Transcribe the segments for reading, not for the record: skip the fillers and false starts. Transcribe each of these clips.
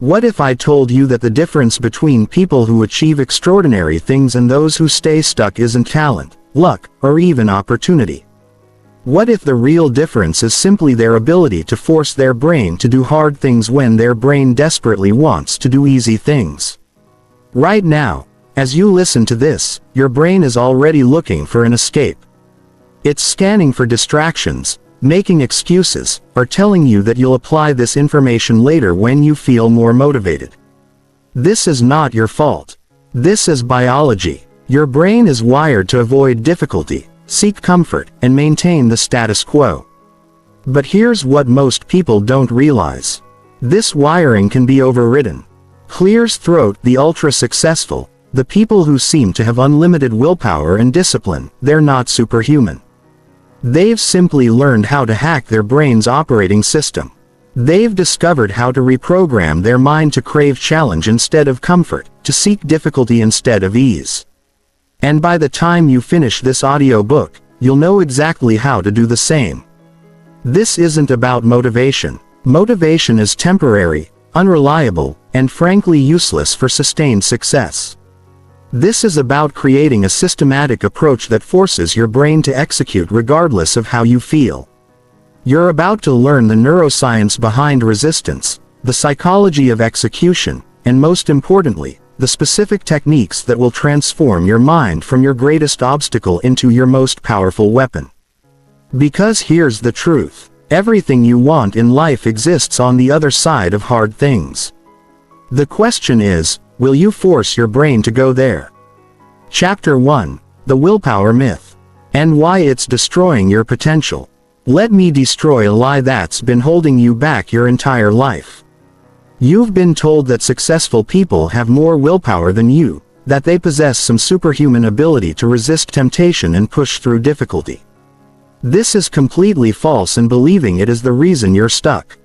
What if I told you that the difference between people who achieve extraordinary things and those who stay stuck isn't talent, luck, or even opportunity? What if the real difference is simply their ability to force their brain to do hard things when their brain desperately wants to do easy things? Right now, as you listen to this, your brain is already looking for an escape. It's scanning for distractions, making excuses, or telling you that you'll apply this information later when you feel more motivated. This is not your fault. This is biology. Your brain is wired to avoid difficulty, seek comfort, and maintain the status quo. But here's what most people don't realize. This wiring can be overridden. Clears throat, the ultra-successful, the people who seem to have unlimited willpower and discipline, they're not superhuman. They've simply learned how to hack their brain's operating system. They've discovered how to reprogram their mind to crave challenge instead of comfort, to seek difficulty instead of ease. And by the time you finish this audiobook, you'll know exactly how to do the same. This isn't about motivation. Motivation is temporary, unreliable, and frankly useless for sustained success. This is about creating a systematic approach that forces your brain to execute regardless of how you feel. You're about to learn the neuroscience behind resistance, the psychology of execution, and most importantly, the specific techniques that will transform your mind from your greatest obstacle into your most powerful weapon. Because here's the truth: everything you want in life exists on the other side of hard things. The question is, will you force your brain to go there? Chapter 1. The Willpower Myth. And why it's destroying your potential. Let me destroy a lie that's been holding you back your entire life. You've been told that successful people have more willpower than you, that they possess some superhuman ability to resist temptation and push through difficulty. This is completely false, and believing it is the reason you're stuck.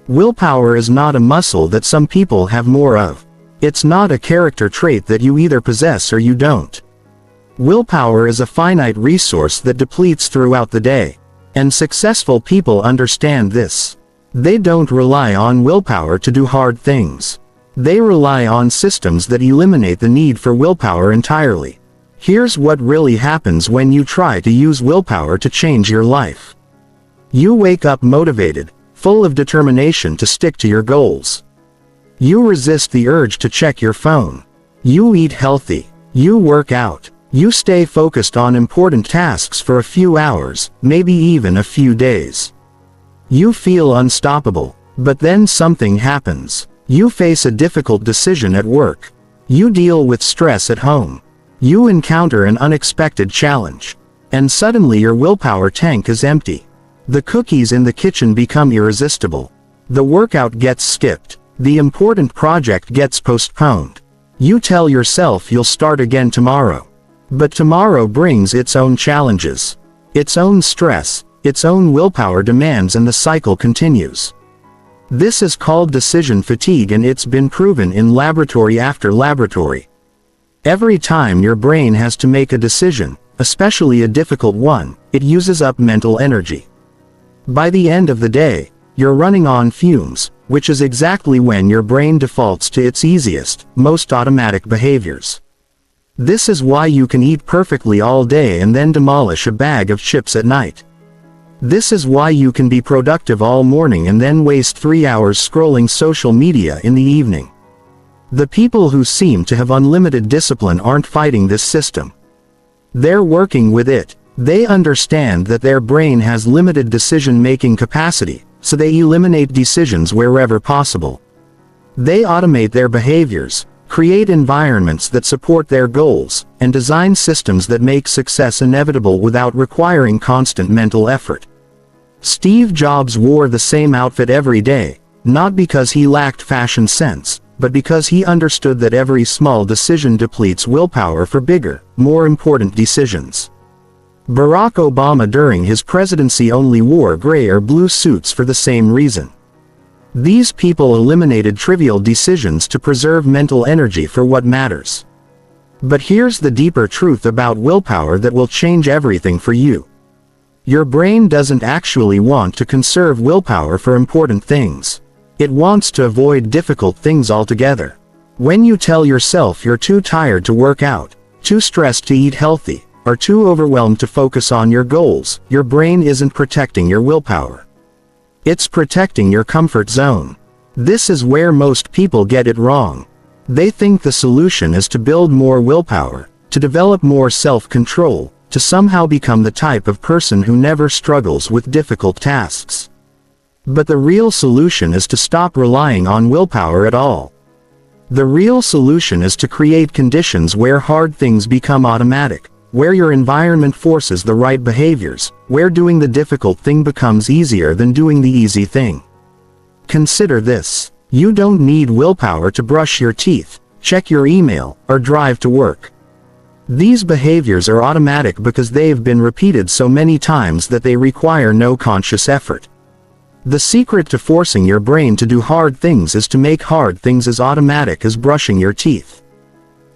Willpower is not a muscle that some people have more of. It's not a character trait that you either possess or you don't. Willpower is a finite resource that depletes throughout the day. And successful people understand this. They don't rely on willpower to do hard things. They rely on systems that eliminate the need for willpower entirely. Here's what really happens when you try to use willpower to change your life. You wake up motivated, full of determination to stick to your goals. You resist the urge to check your phone. You eat healthy. You work out. You stay focused on important tasks for a few hours, maybe even a few days. You feel unstoppable. But then something happens. You face a difficult decision at work. You deal with stress at home. You encounter an unexpected challenge. And suddenly your willpower tank is empty. The cookies in the kitchen become irresistible. The workout gets skipped. The important project gets postponed. You tell yourself you'll start again tomorrow. But tomorrow brings its own challenges, its own stress, its own willpower demands, and the cycle continues. This is called decision fatigue, and it's been proven in laboratory after laboratory. Every time your brain has to make a decision, especially a difficult one, it uses up mental energy. By the end of the day, you're running on fumes, which is exactly when your brain defaults to its easiest, most automatic behaviors. This is why you can eat perfectly all day and then demolish a bag of chips at night. This is why you can be productive all morning and then waste 3 hours scrolling social media in the evening. The people who seem to have unlimited discipline aren't fighting this system. They're working with it. They understand that their brain has limited decision-making capacity, so they eliminate decisions wherever possible. They automate their behaviors, create environments that support their goals, and design systems that make success inevitable without requiring constant mental effort. Steve Jobs wore the same outfit every day, not because he lacked fashion sense, but because he understood that every small decision depletes willpower for bigger, more important decisions. Barack Obama during his presidency only wore gray or blue suits for the same reason. These people eliminated trivial decisions to preserve mental energy for what matters. But here's the deeper truth about willpower that will change everything for you. Your brain doesn't actually want to conserve willpower for important things. It wants to avoid difficult things altogether. When you tell yourself you're too tired to work out, too stressed to eat healthy, or too overwhelmed to focus on your goals, your brain isn't protecting your willpower. It's protecting your comfort zone. This is where most people get it wrong. They think the solution is to build more willpower, to develop more self-control, to somehow become the type of person who never struggles with difficult tasks. But the real solution is to stop relying on willpower at all. The real solution is to create conditions where hard things become automatic, where your environment forces the right behaviors, where doing the difficult thing becomes easier than doing the easy thing. Consider this. You don't need willpower to brush your teeth, check your email, or drive to work. These behaviors are automatic because they've been repeated so many times that they require no conscious effort. The secret to forcing your brain to do hard things is to make hard things as automatic as brushing your teeth.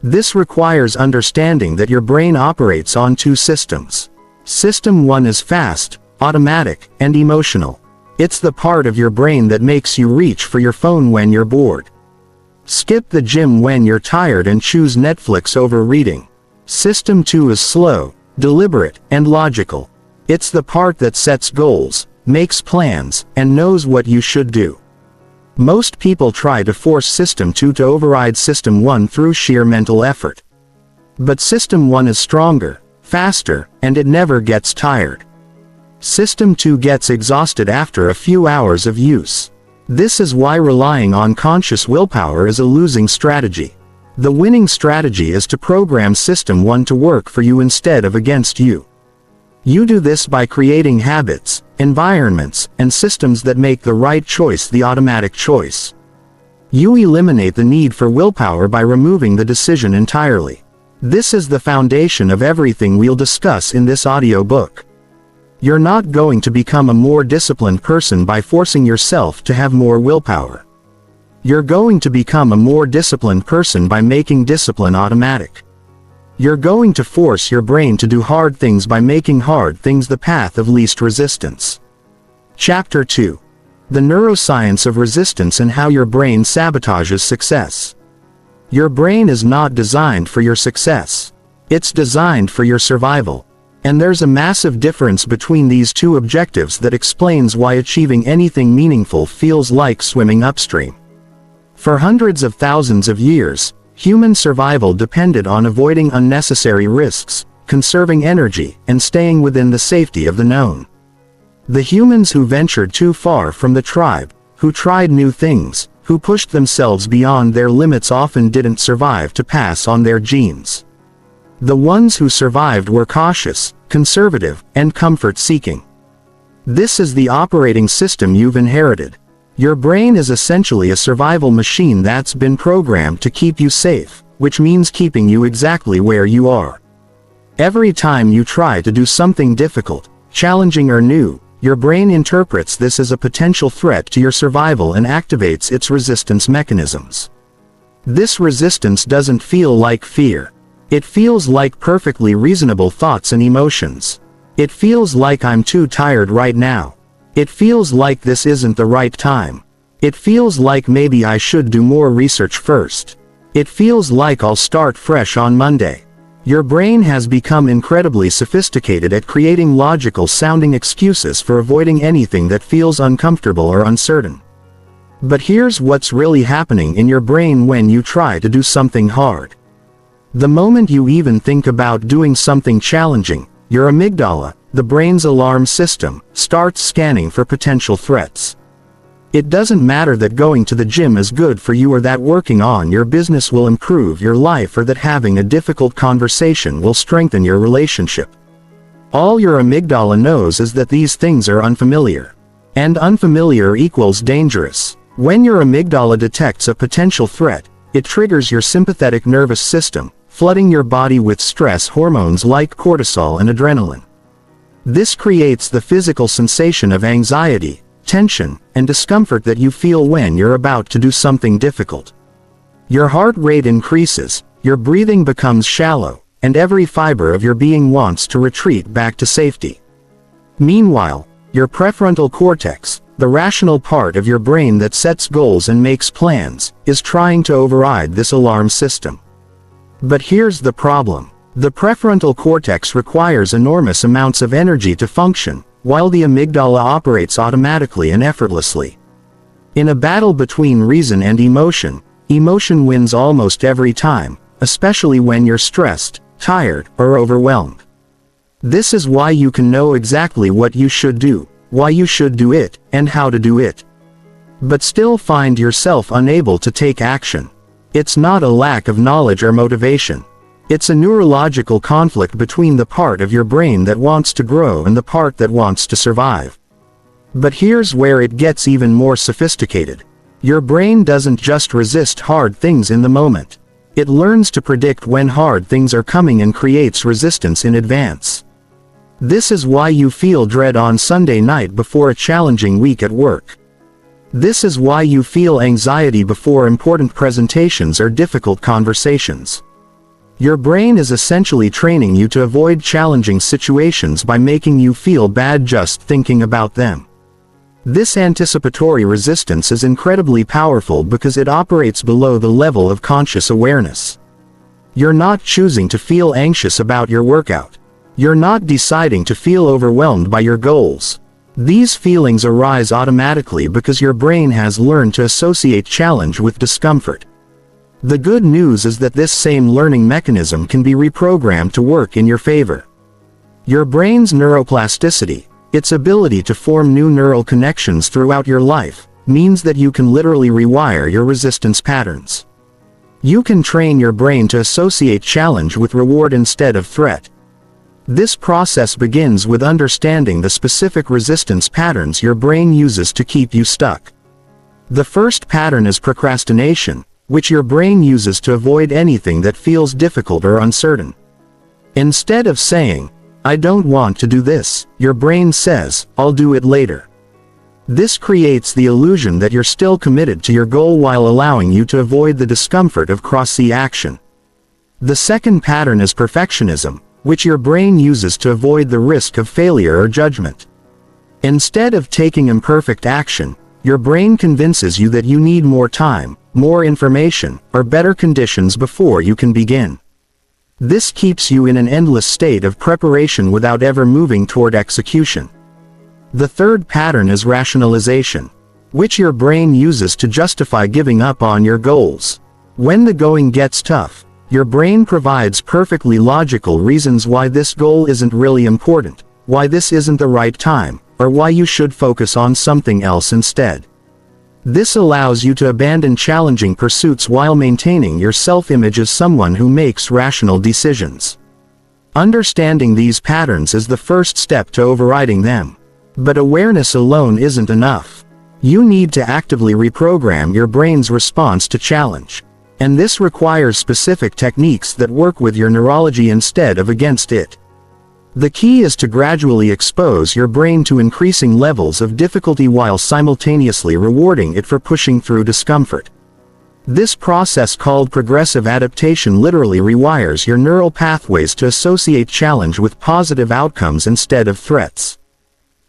This requires understanding that your brain operates on two systems. System 1 is fast, automatic, and emotional. It's the part of your brain that makes you reach for your phone when you're bored. Skip the gym when you're tired and choose Netflix over reading. System 2 is slow, deliberate, and logical. It's the part that sets goals, makes plans, and knows what you should do. Most people try to force System 2 to override System 1 through sheer mental effort. But System 1 is stronger, faster, and it never gets tired. System 2 gets exhausted after a few hours of use. This is why relying on conscious willpower is a losing strategy. The winning strategy is to program System 1 to work for you instead of against you. You do this by creating habits, environments, and systems that make the right choice the automatic choice. You eliminate the need for willpower by removing the decision entirely. This is the foundation of everything we'll discuss in this audiobook. You're not going to become a more disciplined person by forcing yourself to have more willpower. You're going to become a more disciplined person by making discipline automatic. You're going to force your brain to do hard things by making hard things the path of least resistance. Chapter 2. The neuroscience of resistance and how your brain sabotages success. Your brain is not designed for your success. It's designed for your survival. And there's a massive difference between these two objectives that explains why achieving anything meaningful feels like swimming upstream. For hundreds of thousands of years, human survival depended on avoiding unnecessary risks, conserving energy, and staying within the safety of the known. The humans who ventured too far from the tribe, who tried new things, who pushed themselves beyond their limits often didn't survive to pass on their genes. The ones who survived were cautious, conservative, and comfort-seeking. This is the operating system you've inherited. Your brain is essentially a survival machine that's been programmed to keep you safe, which means keeping you exactly where you are. Every time you try to do something difficult, challenging or new, your brain interprets this as a potential threat to your survival and activates its resistance mechanisms. This resistance doesn't feel like fear. It feels like perfectly reasonable thoughts and emotions. It feels like I'm too tired right now. It feels like this isn't the right time. It feels like maybe I should do more research first. It feels like I'll start fresh on Monday. Your brain has become incredibly sophisticated at creating logical-sounding excuses for avoiding anything that feels uncomfortable or uncertain. But here's what's really happening in your brain when you try to do something hard. The moment you even think about doing something challenging, your amygdala, the brain's alarm system, starts scanning for potential threats. It doesn't matter that going to the gym is good for you or that working on your business will improve your life or that having a difficult conversation will strengthen your relationship. All your amygdala knows is that these things are unfamiliar. And unfamiliar equals dangerous. When your amygdala detects a potential threat, it triggers your sympathetic nervous system, flooding your body with stress hormones like cortisol and adrenaline. This creates the physical sensation of anxiety, tension, and discomfort that you feel when you're about to do something difficult. Your heart rate increases, your breathing becomes shallow, and every fiber of your being wants to retreat back to safety. Meanwhile, your prefrontal cortex, The rational part of your brain that sets goals and makes plans, is trying to override this alarm system. But here's the problem. The prefrontal cortex requires enormous amounts of energy to function, while the amygdala operates automatically and effortlessly. In a battle between reason and emotion, emotion wins almost every time, especially when you're stressed, tired, or overwhelmed. This is why you can know exactly what you should do, why you should do it, and how to do it, but still find yourself unable to take action. It's not a lack of knowledge or motivation. It's a neurological conflict between the part of your brain that wants to grow and the part that wants to survive. But here's where it gets even more sophisticated. Your brain doesn't just resist hard things in the moment. It learns to predict when hard things are coming and creates resistance in advance. This is why you feel dread on Sunday night before a challenging week at work. This is why you feel anxiety before important presentations or difficult conversations. Your brain is essentially training you to avoid challenging situations by making you feel bad just thinking about them. This anticipatory resistance is incredibly powerful because it operates below the level of conscious awareness. You're not choosing to feel anxious about your workout. You're not deciding to feel overwhelmed by your goals. These feelings arise automatically because your brain has learned to associate challenge with discomfort. The good news is that this same learning mechanism can be reprogrammed to work in your favor. Your brain's neuroplasticity, its ability to form new neural connections throughout your life, means that you can literally rewire your resistance patterns. You can train your brain to associate challenge with reward instead of threat. This process begins with understanding the specific resistance patterns your brain uses to keep you stuck. The first pattern is procrastination, which your brain uses to avoid anything that feels difficult or uncertain. Instead of saying, "I don't want to do this," your brain says, "I'll do it later." This creates the illusion that you're still committed to your goal while allowing you to avoid the discomfort of cross-the action. The second pattern is perfectionism, which your brain uses to avoid the risk of failure or judgment. Instead of taking imperfect action, your brain convinces you that you need more time, more information, or better conditions before you can begin. This keeps you in an endless state of preparation without ever moving toward execution. The third pattern is rationalization, which your brain uses to justify giving up on your goals. When the going gets tough, your brain provides perfectly logical reasons why this goal isn't really important, why this isn't the right time, or why you should focus on something else instead. This allows you to abandon challenging pursuits while maintaining your self-image as someone who makes rational decisions. Understanding these patterns is the first step to overriding them. But awareness alone isn't enough. You need to actively reprogram your brain's response to challenge. And this requires specific techniques that work with your neurology instead of against it. The key is to gradually expose your brain to increasing levels of difficulty while simultaneously rewarding it for pushing through discomfort. This process, called progressive adaptation, literally rewires your neural pathways to associate challenge with positive outcomes instead of threats.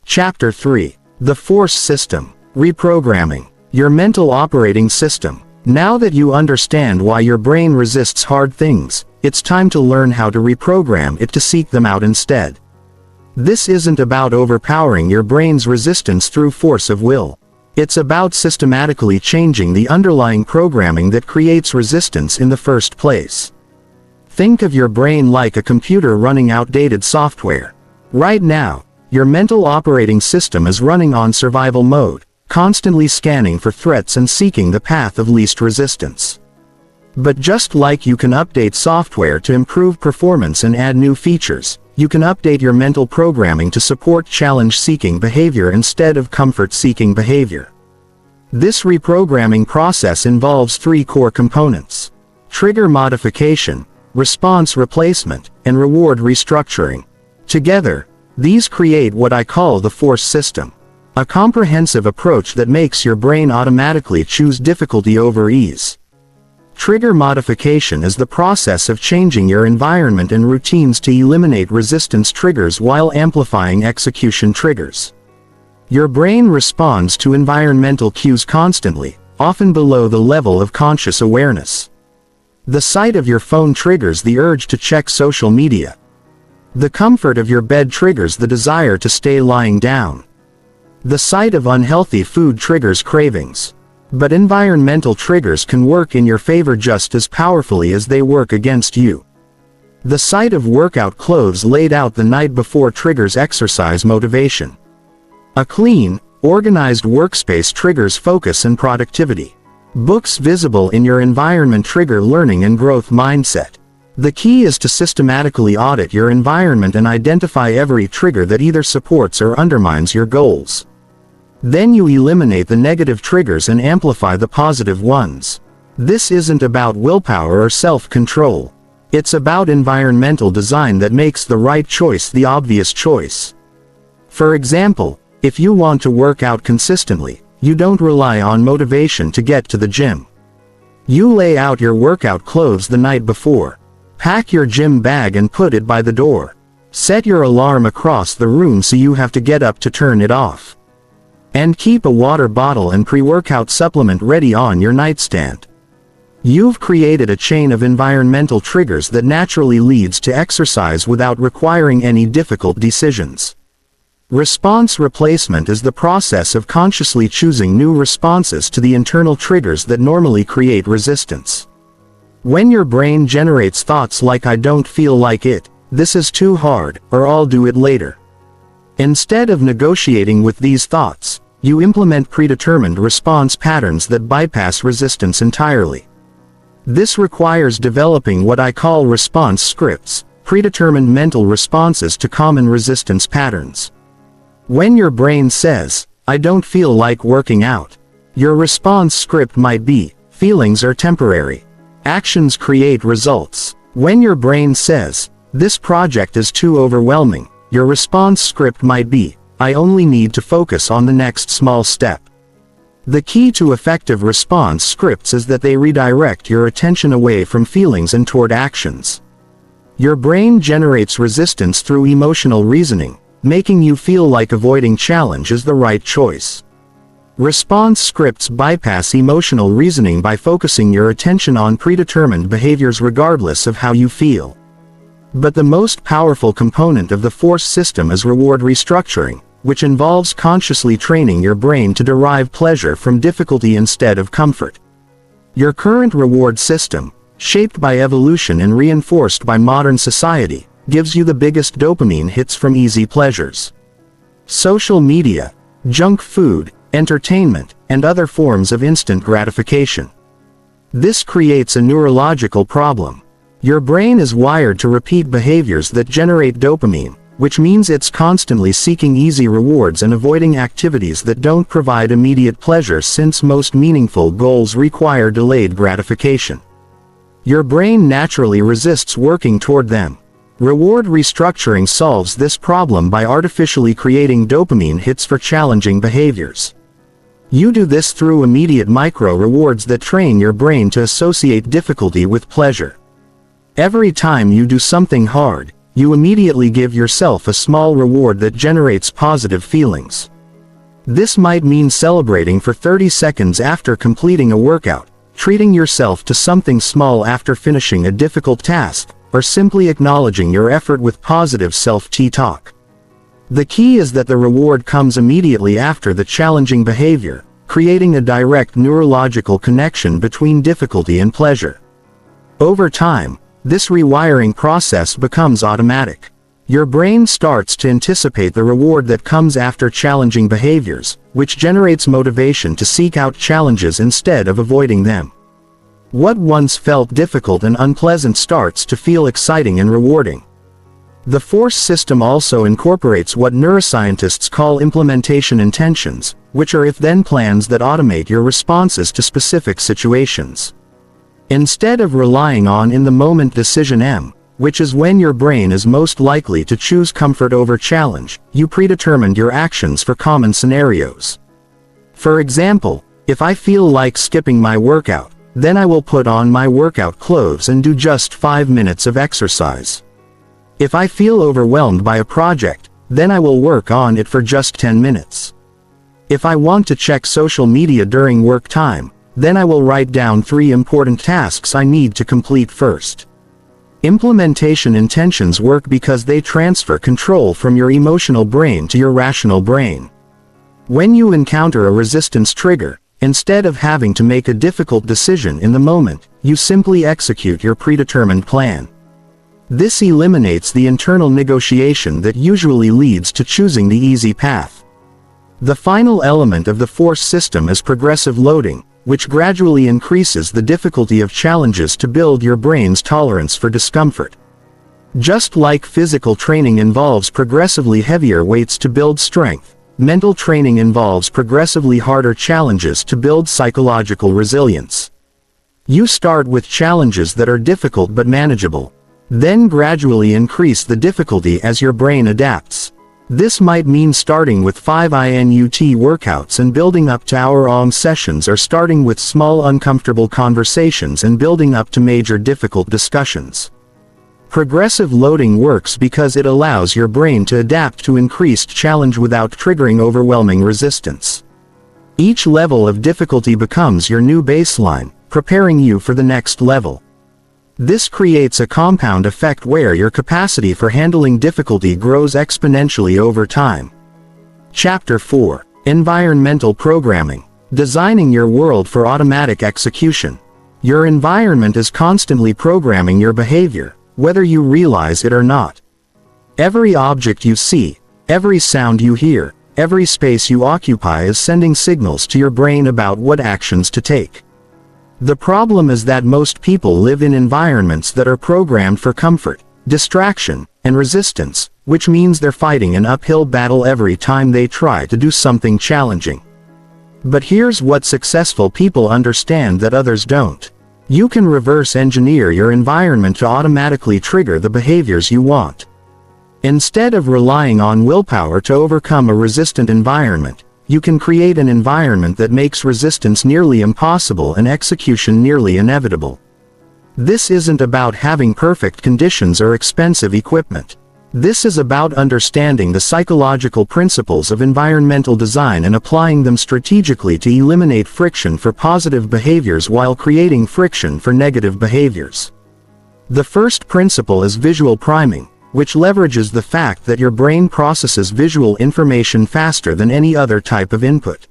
Chapter 3. The Force System. Reprogramming your mental operating system. Now that you understand why your brain resists hard things, it's time to learn how to reprogram it to seek them out instead. This isn't about overpowering your brain's resistance through force of will. It's about systematically changing the underlying programming that creates resistance in the first place. Think of your brain like a computer running outdated software. Right now, your mental operating system is running on survival mode, constantly scanning for threats and seeking the path of least resistance. But just like you can update software to improve performance and add new features, you can update your mental programming to support challenge-seeking behavior instead of comfort-seeking behavior. This reprogramming process involves three core components: trigger modification, response replacement, and reward restructuring. Together, these create what I call the force system. A comprehensive approach that makes your brain automatically choose difficulty over ease. Trigger modification is the process of changing your environment and routines to eliminate resistance triggers while amplifying execution triggers. Your brain responds to environmental cues constantly, often below the level of conscious awareness. The sight of your phone triggers the urge to check social media. The comfort of your bed triggers the desire to stay lying down. The sight of unhealthy food triggers cravings. But environmental triggers can work in your favor just as powerfully as they work against you. The sight of workout clothes laid out the night before triggers exercise motivation. A clean, organized workspace triggers focus and productivity. Books visible in your environment trigger learning and growth mindset. The key is to systematically audit your environment and identify every trigger that either supports or undermines your goals. Then you eliminate the negative triggers and amplify the positive ones. This isn't about willpower or self-control. It's about environmental design that makes the right choice the obvious choice. For example, if you want to work out consistently, you don't rely on motivation to get to the gym. You lay out your workout clothes the night before. Pack your gym bag and put it by the door. Set your alarm across the room so you have to get up to turn it off. And keep a water bottle and pre-workout supplement ready on your nightstand. You've created a chain of environmental triggers that naturally leads to exercise without requiring any difficult decisions. Response replacement is the process of consciously choosing new responses to the internal triggers that normally create resistance. When your brain generates thoughts like "I don't feel like it," "this is too hard," or "I'll do it later," instead of negotiating with these thoughts, you implement predetermined response patterns that bypass resistance entirely. This requires developing what I call response scripts, predetermined mental responses to common resistance patterns. When your brain says, "I don't feel like working out," your response script might be, "Feelings are temporary. Actions create results." When your brain says, "This project is too overwhelming," your response script might be, "I only need to focus on the next small step." The key to effective response scripts is that they redirect your attention away from feelings and toward actions. Your brain generates resistance through emotional reasoning, making you feel like avoiding challenge is the right choice. Response scripts bypass emotional reasoning by focusing your attention on predetermined behaviors regardless of how you feel. But the most powerful component of the force system is reward restructuring, which involves consciously training your brain to derive pleasure from difficulty instead of comfort. Your current reward system, shaped by evolution and reinforced by modern society, gives you the biggest dopamine hits from easy pleasures. Social media, junk food, entertainment, and other forms of instant gratification. This creates a neurological problem. Your brain is wired to repeat behaviors that generate dopamine, which means it's constantly seeking easy rewards and avoiding activities that don't provide immediate pleasure, since most meaningful goals require delayed gratification. Your brain naturally resists working toward them. Reward restructuring solves this problem by artificially creating dopamine hits for challenging behaviors. You do this through immediate micro-rewards that train your brain to associate difficulty with pleasure. Every time you do something hard, you immediately give yourself a small reward that generates positive feelings. This might mean celebrating for 30 seconds after completing a workout, treating yourself to something small after finishing a difficult task, or simply acknowledging your effort with positive self-talk. The key is that the reward comes immediately after the challenging behavior, creating a direct neurological connection between difficulty and pleasure. Over time, this rewiring process becomes automatic. Your brain starts to anticipate the reward that comes after challenging behaviors, which generates motivation to seek out challenges instead of avoiding them. What once felt difficult and unpleasant starts to feel exciting and rewarding. The force system also incorporates what neuroscientists call implementation intentions, which are if-then plans that automate your responses to specific situations. Instead of relying on in-the-moment decision M, which is when your brain is most likely to choose comfort over challenge, you predetermined your actions for common scenarios. For example, if I feel like skipping my workout, then I will put on my workout clothes and do just 5 minutes of exercise. If I feel overwhelmed by a project, then I will work on it for just 10 minutes. If I want to check social media during work time, then I will write down 3 important tasks I need to complete first. Implementation intentions work because they transfer control from your emotional brain to your rational brain. When you encounter a resistance trigger, instead of having to make a difficult decision in the moment, you simply execute your predetermined plan. This eliminates the internal negotiation that usually leads to choosing the easy path. The final element of the force system is progressive loading, which gradually increases the difficulty of challenges to build your brain's tolerance for discomfort. Just like physical training involves progressively heavier weights to build strength, mental training involves progressively harder challenges to build psychological resilience. You start with challenges that are difficult but manageable. Then gradually increase the difficulty as your brain adapts. This might mean starting with 5-minute workouts and building up to hour-long sessions, or starting with small uncomfortable conversations and building up to major difficult discussions. Progressive loading works because it allows your brain to adapt to increased challenge without triggering overwhelming resistance. Each level of difficulty becomes your new baseline, preparing you for the next level. This creates a compound effect where your capacity for handling difficulty grows exponentially over time. Chapter 4. Environmental Programming. Designing your world for automatic execution. Your environment is constantly programming your behavior, whether you realize it or not. Every object you see, every sound you hear, every space you occupy is sending signals to your brain about what actions to take. The problem is that most people live in environments that are programmed for comfort, distraction, and resistance, which means they're fighting an uphill battle every time they try to do something challenging. But here's what successful people understand that others don't. You can reverse engineer your environment to automatically trigger the behaviors you want. Instead of relying on willpower to overcome a resistant environment, you can create an environment that makes resistance nearly impossible and execution nearly inevitable. This isn't about having perfect conditions or expensive equipment. This is about understanding the psychological principles of environmental design and applying them strategically to eliminate friction for positive behaviors while creating friction for negative behaviors. The first principle is visual priming, which leverages the fact that your brain processes visual information faster than any other type of input.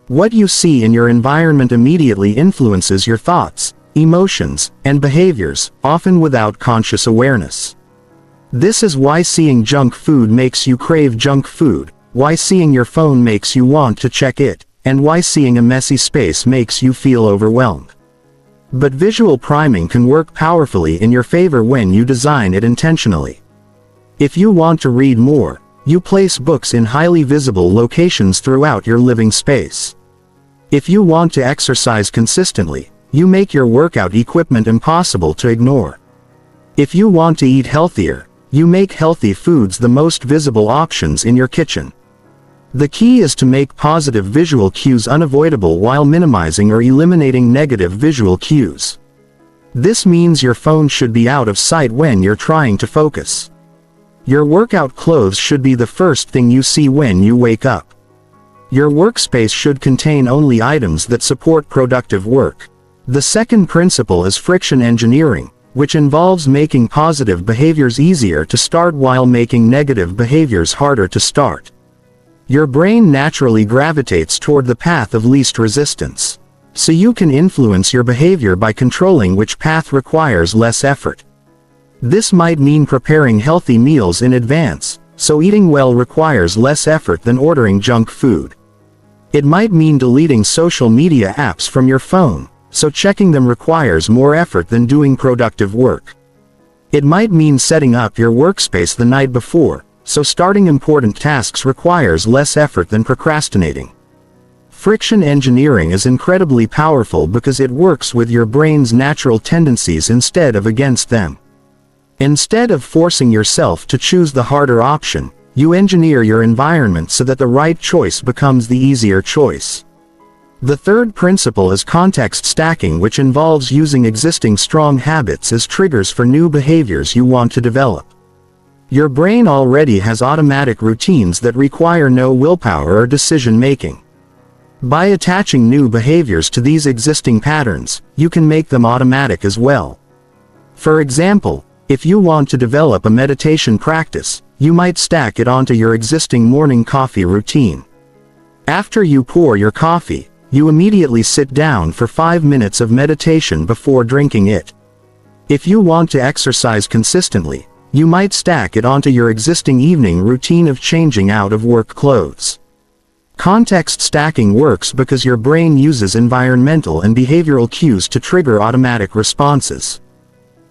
What you see in your environment immediately influences your thoughts, emotions, and behaviors, often without conscious awareness. This is why seeing junk food makes you crave junk food, why seeing your phone makes you want to check it, and why seeing a messy space makes you feel overwhelmed. But visual priming can work powerfully in your favor when you design it intentionally. If you want to read more, you place books in highly visible locations throughout your living space. If you want to exercise consistently, you make your workout equipment impossible to ignore. If you want to eat healthier, you make healthy foods the most visible options in your kitchen. The key is to make positive visual cues unavoidable while minimizing or eliminating negative visual cues. This means your phone should be out of sight when you're trying to focus. Your workout clothes should be the first thing you see when you wake up. Your workspace should contain only items that support productive work. The second principle is friction engineering, which involves making positive behaviors easier to start while making negative behaviors harder to start. Your brain naturally gravitates toward the path of least resistance. So you can influence your behavior by controlling which path requires less effort. This might mean preparing healthy meals in advance, so eating well requires less effort than ordering junk food. It might mean deleting social media apps from your phone, so checking them requires more effort than doing productive work. It might mean setting up your workspace the night before, so starting important tasks requires less effort than procrastinating. Friction engineering is incredibly powerful because it works with your brain's natural tendencies instead of against them. Instead of forcing yourself to choose the harder option, you engineer your environment so that the right choice becomes the easier choice. The third principle is context stacking, which involves using existing strong habits as triggers for new behaviors you want to develop. Your brain already has automatic routines that require no willpower or decision making. By attaching new behaviors to these existing patterns, you can make them automatic as well. For example, if you want to develop a meditation practice, you might stack it onto your existing morning coffee routine. After you pour your coffee, you immediately sit down for 5 minutes of meditation before drinking it. If you want to exercise consistently, you might stack it onto your existing evening routine of changing out of work clothes. Context stacking works because your brain uses environmental and behavioral cues to trigger automatic responses.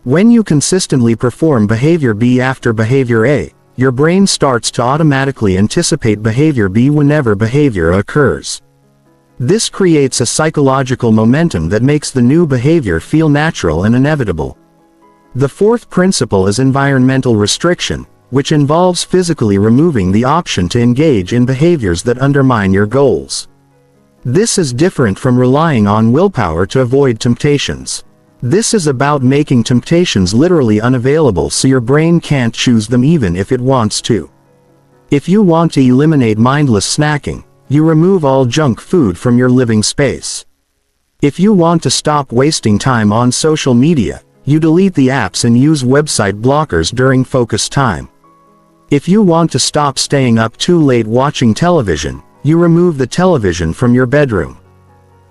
When you consistently perform behavior B after behavior A, your brain starts to automatically anticipate behavior B whenever behavior occurs. This creates a psychological momentum that makes the new behavior feel natural and inevitable. The fourth principle is environmental restriction, which involves physically removing the option to engage in behaviors that undermine your goals. This is different from relying on willpower to avoid temptations. This is about making temptations literally unavailable so your brain can't choose them even if it wants to. If you want to eliminate mindless snacking, you remove all junk food from your living space. If you want to stop wasting time on social media, you delete the apps and use website blockers during focus time. If you want to stop staying up too late watching television, you remove the television from your bedroom.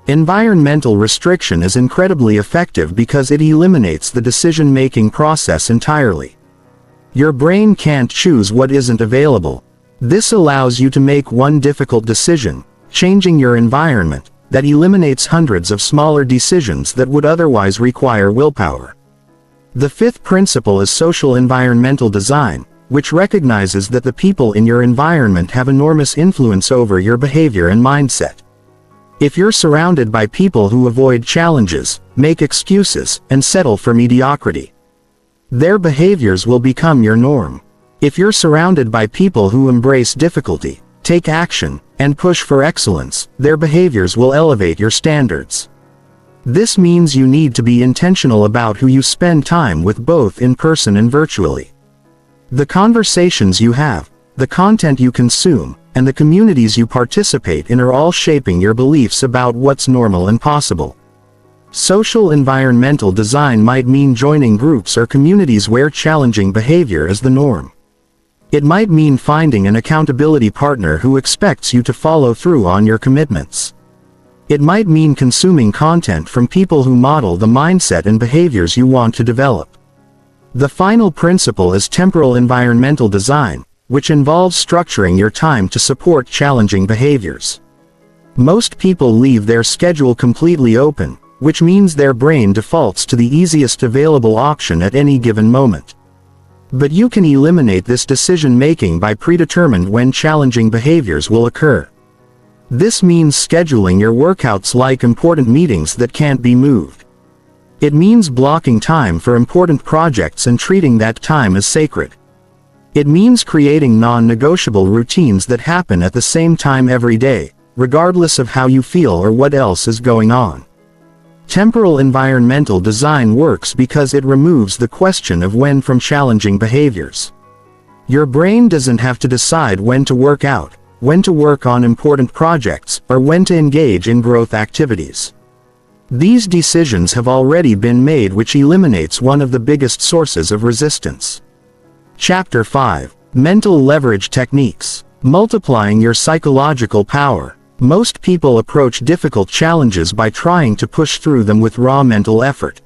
Environmental restriction is incredibly effective because it eliminates the decision-making process entirely. Your brain can't choose what isn't available. This allows you to make one difficult decision, changing your environment, that eliminates hundreds of smaller decisions that would otherwise require willpower. The fifth principle is social environmental design, which recognizes that the people in your environment have enormous influence over your behavior and mindset. If you're surrounded by people who avoid challenges, make excuses, and settle for mediocrity, their behaviors will become your norm. If you're surrounded by people who embrace difficulty, take action, and push for excellence, their behaviors will elevate your standards. This means you need to be intentional about who you spend time with both in person and virtually. The conversations you have, the content you consume, and the communities you participate in are all shaping your beliefs about what's normal and possible. Social environmental design might mean joining groups or communities where challenging behavior is the norm. It might mean finding an accountability partner who expects you to follow through on your commitments. It might mean consuming content from people who model the mindset and behaviors you want to develop. The final principle is temporal environmental design, which involves structuring your time to support challenging behaviors. Most people leave their schedule completely open, which means their brain defaults to the easiest available option at any given moment. But you can eliminate this decision-making by predetermined when challenging behaviors will occur. This means scheduling your workouts like important meetings that can't be moved. It means blocking time for important projects and treating that time as sacred. It means creating non-negotiable routines that happen at the same time every day, regardless of how you feel or what else is going on. Temporal environmental design works because it removes the question of when from challenging behaviors. Your brain doesn't have to decide when to work out, when to work on important projects, or when to engage in growth activities. These decisions have already been made, which eliminates one of the biggest sources of resistance. Chapter 5. Mental Leverage Techniques. Multiplying your psychological power. Most people approach difficult challenges by trying to push through them with raw mental effort.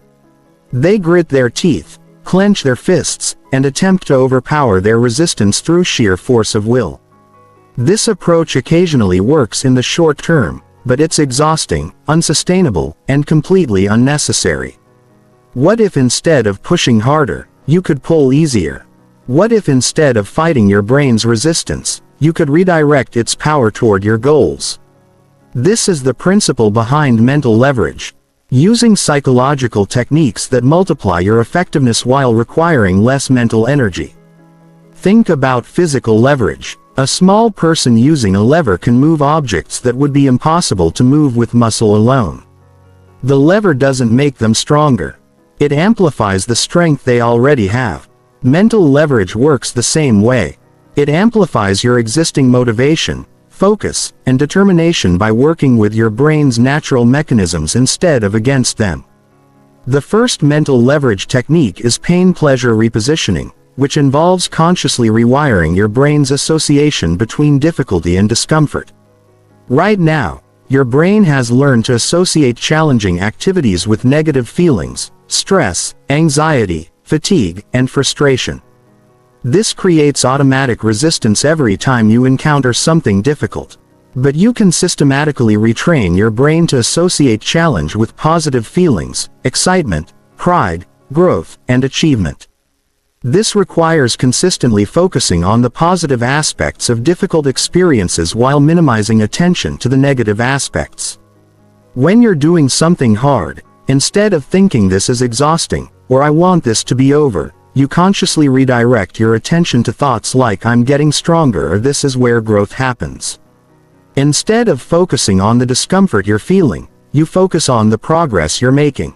They grit their teeth, clench their fists, and attempt to overpower their resistance through sheer force of will. This approach occasionally works in the short term, but it's exhausting, unsustainable, and completely unnecessary. What if instead of pushing harder, you could pull easier? What if instead of fighting your brain's resistance, you could redirect its power toward your goals? This is the principle behind mental leverage. Using psychological techniques that multiply your effectiveness while requiring less mental energy. Think about physical leverage. A small person using a lever can move objects that would be impossible to move with muscle alone. The lever doesn't make them stronger. It amplifies the strength they already have. Mental leverage works the same way. It amplifies your existing motivation, focus, and determination by working with your brain's natural mechanisms instead of against them. The first mental leverage technique is pain-pleasure repositioning, which involves consciously rewiring your brain's association between difficulty and discomfort. Right now, your brain has learned to associate challenging activities with negative feelings, stress, anxiety, fatigue, and frustration. This creates automatic resistance every time you encounter something difficult. But you can systematically retrain your brain to associate challenge with positive feelings, excitement, pride, growth, and achievement. This requires consistently focusing on the positive aspects of difficult experiences while minimizing attention to the negative aspects. When you're doing something hard, instead of thinking this is exhausting, or I want this to be over, you consciously redirect your attention to thoughts like I'm getting stronger or this is where growth happens. Instead of focusing on the discomfort you're feeling, you focus on the progress you're making.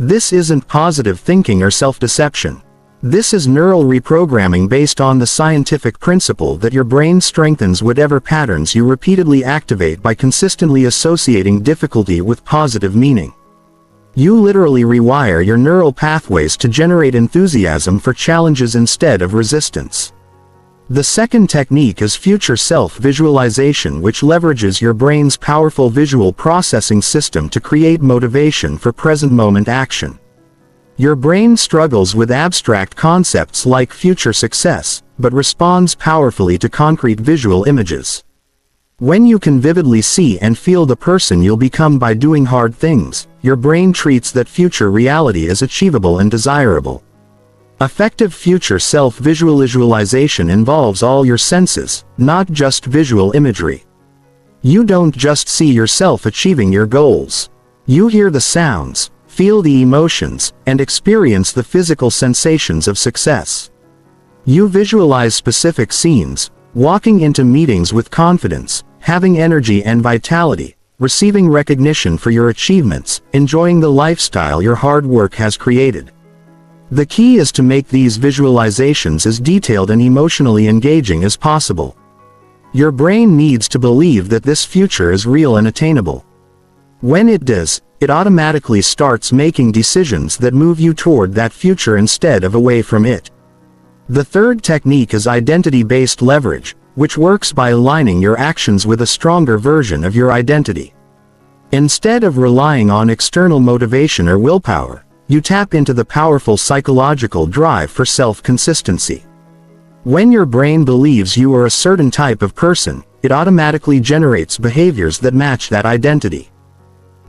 This isn't positive thinking or self-deception. This is neural reprogramming based on the scientific principle that your brain strengthens whatever patterns you repeatedly activate by consistently associating difficulty with positive meaning. You literally rewire your neural pathways to generate enthusiasm for challenges instead of resistance. The second technique is future self-visualization, which leverages your brain's powerful visual processing system to create motivation for present-moment action. Your brain struggles with abstract concepts like future success, but responds powerfully to concrete visual images. When you can vividly see and feel the person you'll become by doing hard things, your brain treats that future reality as achievable and desirable. Effective future self-visualization involves all your senses, not just visual imagery. You don't just see yourself achieving your goals. You hear the sounds, feel the emotions, and experience the physical sensations of success. You visualize specific scenes, walking into meetings with confidence, having energy and vitality, receiving recognition for your achievements, enjoying the lifestyle your hard work has created. The key is to make these visualizations as detailed and emotionally engaging as possible. Your brain needs to believe that this future is real and attainable. When it does, it automatically starts making decisions that move you toward that future instead of away from it. The third technique is identity-based leverage, which works by aligning your actions with a stronger version of your identity. Instead of relying on external motivation or willpower, you tap into the powerful psychological drive for self-consistency. When your brain believes you are a certain type of person, it automatically generates behaviors that match that identity.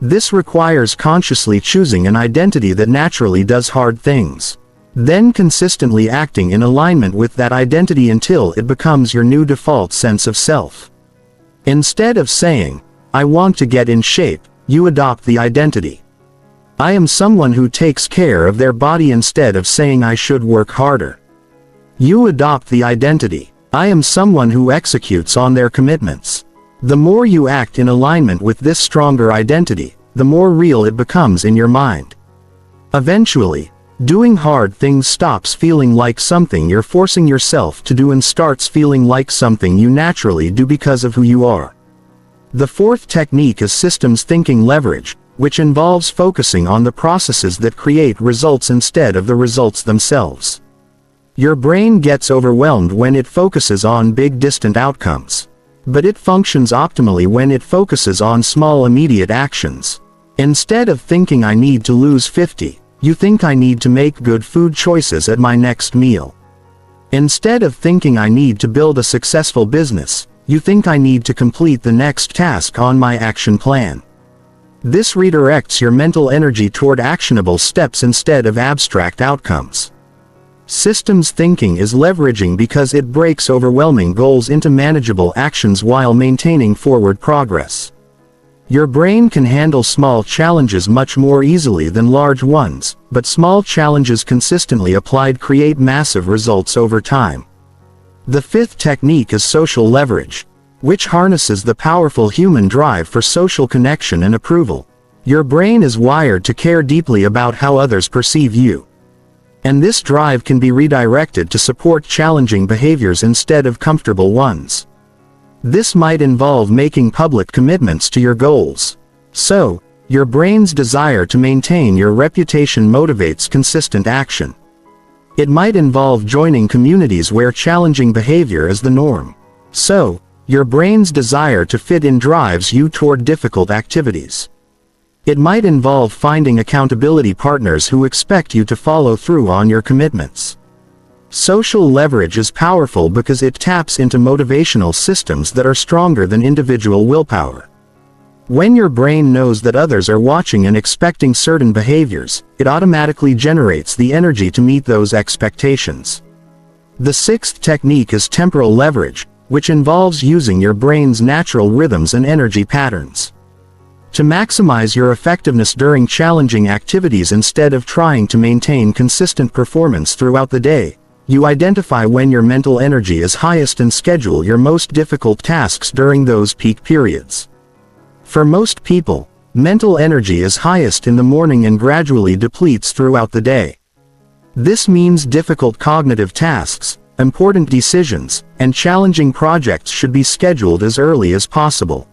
This requires consciously choosing an identity that naturally does hard things, then consistently acting in alignment with that identity until it becomes your new default sense of self. Instead of saying, "I want to get in shape," you adopt the identity, "I am someone who takes care of their body," instead of saying "I should work harder." You adopt the identity, "I am someone who executes on their commitments." The more you act in alignment with this stronger identity, the more real it becomes in your mind. Eventually, doing hard things stops feeling like something you're forcing yourself to do and starts feeling like something you naturally do because of who you are. The fourth technique is systems thinking leverage, which involves focusing on the processes that create results instead of the results themselves. Your brain gets overwhelmed when it focuses on big distant outcomes. But it functions optimally when it focuses on small immediate actions. Instead of thinking "I need to lose 50, you think "I need to make good food choices at my next meal." Instead of thinking "I need to build a successful business," you think "I need to complete the next task on my action plan." This redirects your mental energy toward actionable steps instead of abstract outcomes. Systems thinking is leveraging because it breaks overwhelming goals into manageable actions while maintaining forward progress. Your brain can handle small challenges much more easily than large ones, but small challenges consistently applied create massive results over time. The fifth technique is social leverage, which harnesses the powerful human drive for social connection and approval. Your brain is wired to care deeply about how others perceive you. And this drive can be redirected to support challenging behaviors instead of comfortable ones. This might involve making public commitments to your goals. So, your brain's desire to maintain your reputation motivates consistent action. It might involve joining communities where challenging behavior is the norm. So, your brain's desire to fit in drives you toward difficult activities. It might involve finding accountability partners who expect you to follow through on your commitments. Social leverage is powerful because it taps into motivational systems that are stronger than individual willpower. When your brain knows that others are watching and expecting certain behaviors, it automatically generates the energy to meet those expectations. The sixth technique is temporal leverage, which involves using your brain's natural rhythms and energy patterns. To maximize your effectiveness during challenging activities instead of trying to maintain consistent performance throughout the day, you identify when your mental energy is highest and schedule your most difficult tasks during those peak periods. For most people, mental energy is highest in the morning and gradually depletes throughout the day. This means difficult cognitive tasks, important decisions, and challenging projects should be scheduled as early as possible.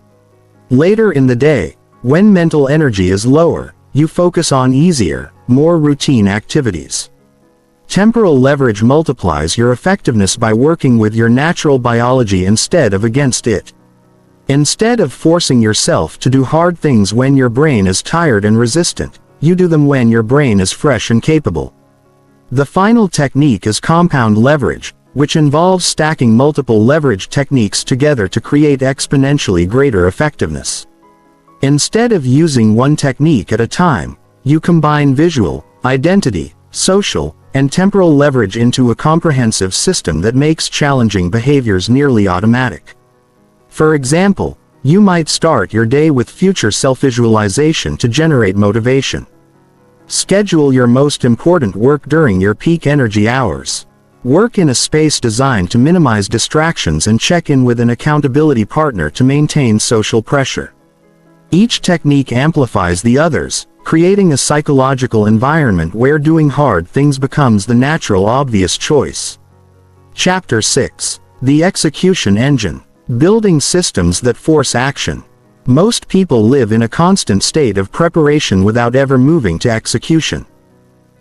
Later in the day, when mental energy is lower, you focus on easier, more routine activities. Temporal leverage multiplies your effectiveness by working with your natural biology instead of against it. Instead of forcing yourself to do hard things when your brain is tired and resistant, you do them when your brain is fresh and capable. The final technique is compound leverage, which involves stacking multiple leverage techniques together to create exponentially greater effectiveness. Instead of using one technique at a time, you combine visual, identity, social, and temporal leverage into a comprehensive system that makes challenging behaviors nearly automatic. For example, you might start your day with future self-visualization to generate motivation. Schedule your most important work during your peak energy hours. Work in a space designed to minimize distractions and check in with an accountability partner to maintain social pressure. Each technique amplifies the others, creating a psychological environment where doing hard things becomes the natural obvious choice. Chapter 6. The Execution Engine. Building systems that force action. Most people live in a constant state of preparation without ever moving to execution.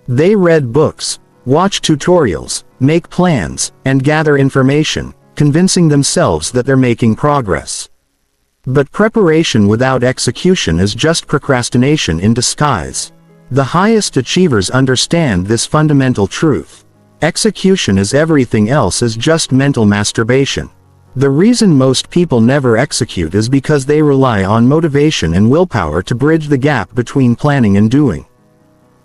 They read books, watch tutorials, make plans, and gather information, convincing themselves that they're making progress. But preparation without execution is just procrastination in disguise. The highest achievers understand this fundamental truth. Execution is everything else is just mental masturbation. The reason most people never execute is because they rely on motivation and willpower to bridge the gap between planning and doing.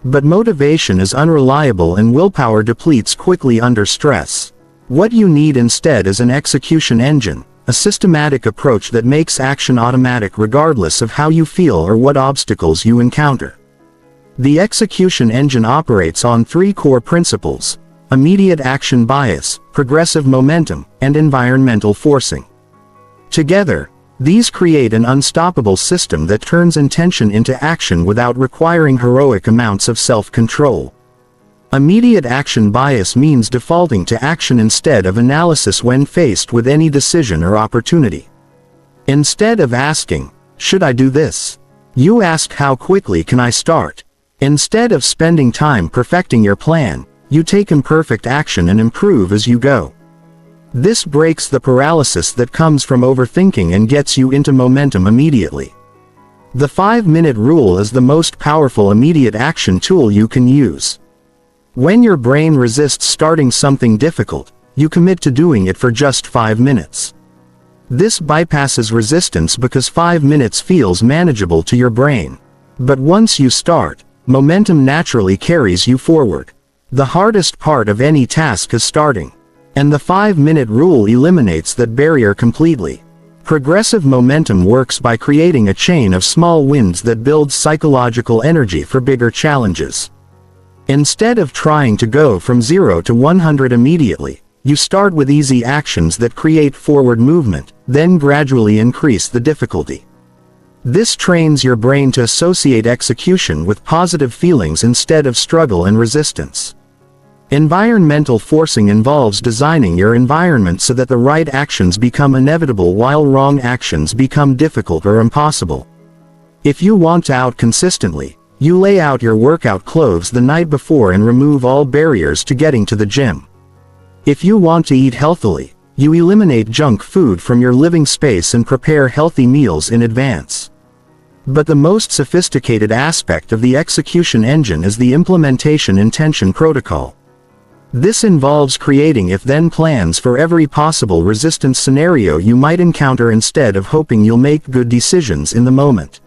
But motivation is unreliable and willpower depletes quickly under stress. What you need instead is an execution engine, a systematic approach that makes action automatic regardless of how you feel or what obstacles you encounter. The execution engine operates on three core principles: immediate action bias, progressive momentum, and environmental forcing. Together, these create an unstoppable system that turns intention into action without requiring heroic amounts of self-control. Immediate action bias means defaulting to action instead of analysis when faced with any decision or opportunity. Instead of asking, "Should I do this?" you ask, "How quickly can I start?" Instead of spending time perfecting your plan, you take imperfect action and improve as you go. This breaks the paralysis that comes from overthinking and gets you into momentum immediately. The 5-minute rule is the most powerful immediate action tool you can use. When your brain resists starting something difficult, you commit to doing it for just 5 minutes. This bypasses resistance because 5 minutes feels manageable to your brain. But once you start, momentum naturally carries you forward. The hardest part of any task is starting. And the 5-minute rule eliminates that barrier completely. Progressive momentum works by creating a chain of small wins that builds psychological energy for bigger challenges. Instead of trying to go from 0 to 100 immediately, you start with easy actions that create forward movement, then gradually increase the difficulty. This trains your brain to associate execution with positive feelings instead of struggle and resistance. Environmental forcing involves designing your environment so that the right actions become inevitable while wrong actions become difficult or impossible. If you want to out consistently, you lay out your workout clothes the night before and remove all barriers to getting to the gym. If you want to eat healthily, you eliminate junk food from your living space and prepare healthy meals in advance. But the most sophisticated aspect of the execution engine is the implementation intention protocol. This involves creating if-then plans for every possible resistance scenario you might encounter instead of hoping you'll make good decisions in the moment.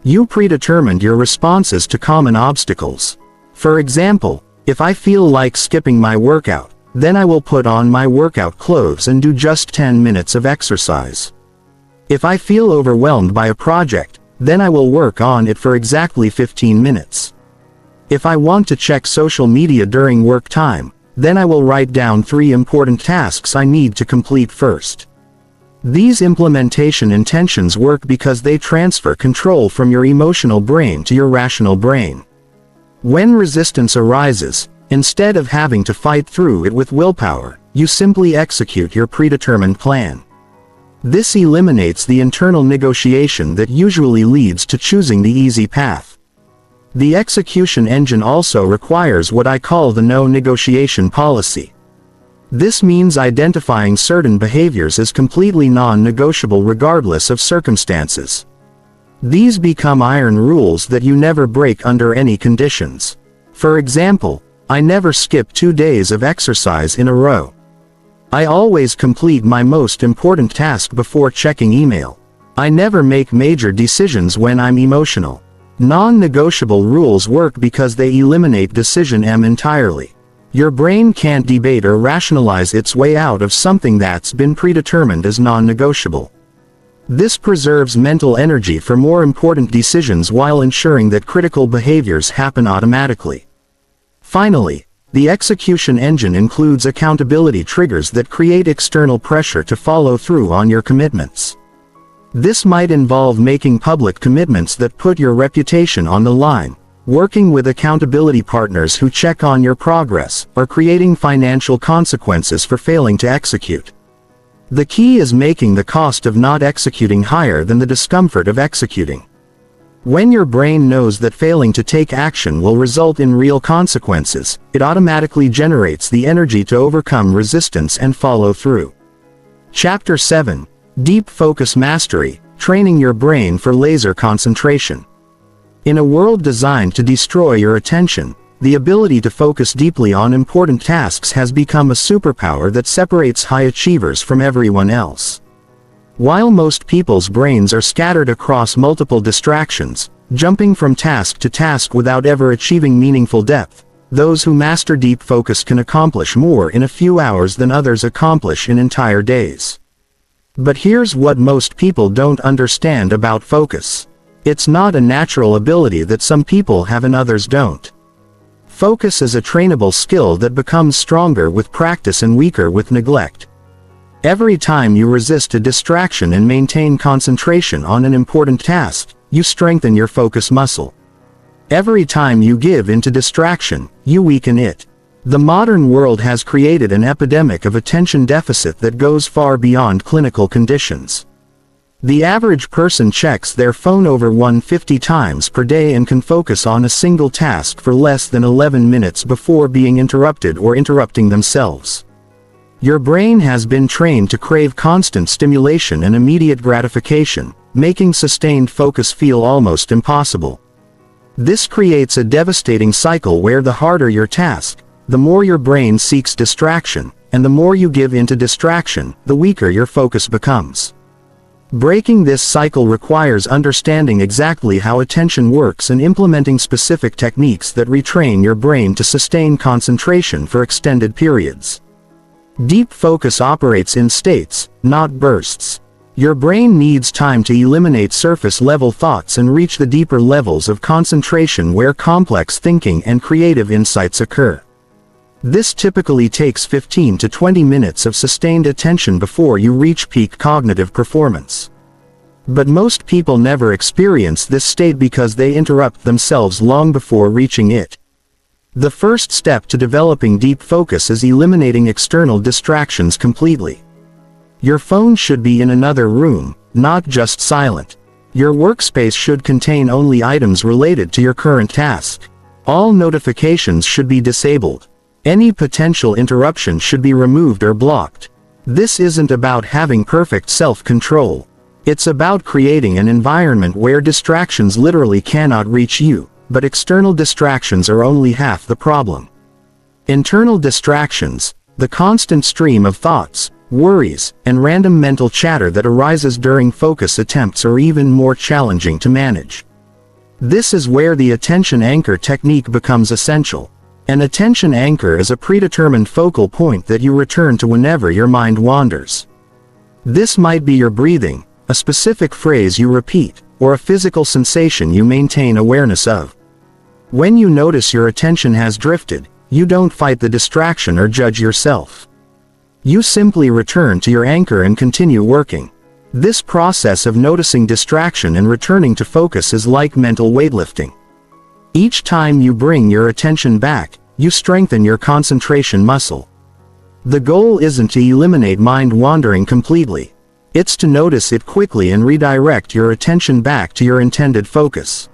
You predetermined your responses to common obstacles. For example, if I feel like skipping my workout, then I will put on my workout clothes and do just 10 minutes of exercise. If I feel overwhelmed by a project, then I will work on it for exactly 15 minutes. If I want to check social media during work time, then I will write down 3 important tasks I need to complete first. These implementation intentions work because they transfer control from your emotional brain to your rational brain. When resistance arises, instead of having to fight through it with willpower, you simply execute your predetermined plan. This eliminates the internal negotiation that usually leads to choosing the easy path. The execution engine also requires what I call the no negotiation policy. This means identifying certain behaviors as completely non-negotiable regardless of circumstances. These become iron rules that you never break under any conditions. For example, I never skip 2 days of exercise in a row. I always complete my most important task before checking email. I never make major decisions when I'm emotional. Non-negotiable rules work because they eliminate decision entirely. Your brain can't debate or rationalize its way out of something that's been predetermined as non-negotiable. This preserves mental energy for more important decisions while ensuring that critical behaviors happen automatically. Finally, the execution engine includes accountability triggers that create external pressure to follow through on your commitments. This might involve making public commitments that put your reputation on the line, working with accountability partners who check on your progress, or creating financial consequences for failing to execute. The key is making the cost of not executing higher than the discomfort of executing. When your brain knows that failing to take action will result in real consequences, it automatically generates the energy to overcome resistance and follow through. Chapter 7. Deep Focus Mastery, Training Your Brain for Laser Concentration. In a world designed to destroy your attention, the ability to focus deeply on important tasks has become a superpower that separates high achievers from everyone else. While most people's brains are scattered across multiple distractions, jumping from task to task without ever achieving meaningful depth, those who master deep focus can accomplish more in a few hours than others accomplish in entire days. But here's what most people don't understand about focus. It's not a natural ability that some people have and others don't. Focus is a trainable skill that becomes stronger with practice and weaker with neglect. Every time you resist a distraction and maintain concentration on an important task, you strengthen your focus muscle. Every time you give into distraction, you weaken it. The modern world has created an epidemic of attention deficit that goes far beyond clinical conditions. The average person checks their phone over 150 times per day and can focus on a single task for less than 11 minutes before being interrupted or interrupting themselves. Your brain has been trained to crave constant stimulation and immediate gratification, making sustained focus feel almost impossible. This creates a devastating cycle where the harder your task, the more your brain seeks distraction, and the more you give into distraction, the weaker your focus becomes. Breaking this cycle requires understanding exactly how attention works and implementing specific techniques that retrain your brain to sustain concentration for extended periods. Deep focus operates in states, not bursts. Your brain needs time to eliminate surface-level thoughts and reach the deeper levels of concentration where complex thinking and creative insights occur. This typically takes 15 to 20 minutes of sustained attention before you reach peak cognitive performance. But most people never experience this state because they interrupt themselves long before reaching it. The first step to developing deep focus is eliminating external distractions completely. Your phone should be in another room, not just silent. Your workspace should contain only items related to your current task. All notifications should be disabled. Any potential interruption should be removed or blocked. This isn't about having perfect self-control. It's about creating an environment where distractions literally cannot reach you, but external distractions are only half the problem. Internal distractions, the constant stream of thoughts, worries, and random mental chatter that arises during focus attempts are even more challenging to manage. This is where the attention anchor technique becomes essential. An attention anchor is a predetermined focal point that you return to whenever your mind wanders. This might be your breathing, a specific phrase you repeat, or a physical sensation you maintain awareness of. When you notice your attention has drifted, you don't fight the distraction or judge yourself. You simply return to your anchor and continue working. This process of noticing distraction and returning to focus is like mental weightlifting. Each time you bring your attention back, you strengthen your concentration muscle. The goal isn't to eliminate mind wandering completely. It's to notice it quickly and redirect your attention back to your intended focus.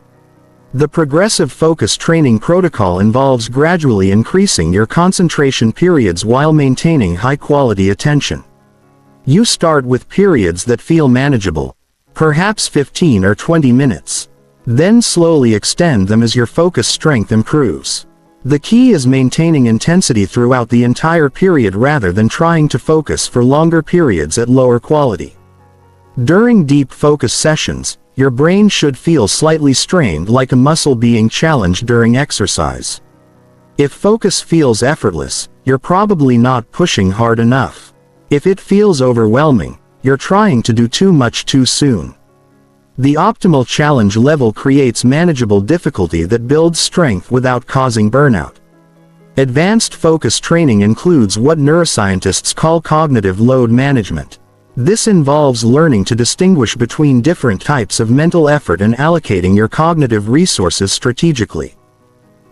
The progressive focus training protocol involves gradually increasing your concentration periods while maintaining high-quality attention. You start with periods that feel manageable, perhaps 15 or 20 minutes. Then slowly extend them as your focus strength improves. The key is maintaining intensity throughout the entire period rather than trying to focus for longer periods at lower quality. During deep focus sessions, your brain should feel slightly strained, like a muscle being challenged during exercise. If focus feels effortless, you're probably not pushing hard enough. If it feels overwhelming, you're trying to do too much too soon. The optimal challenge level creates manageable difficulty that builds strength without causing burnout. Advanced focus training includes what neuroscientists call cognitive load management. This involves learning to distinguish between different types of mental effort and allocating your cognitive resources strategically.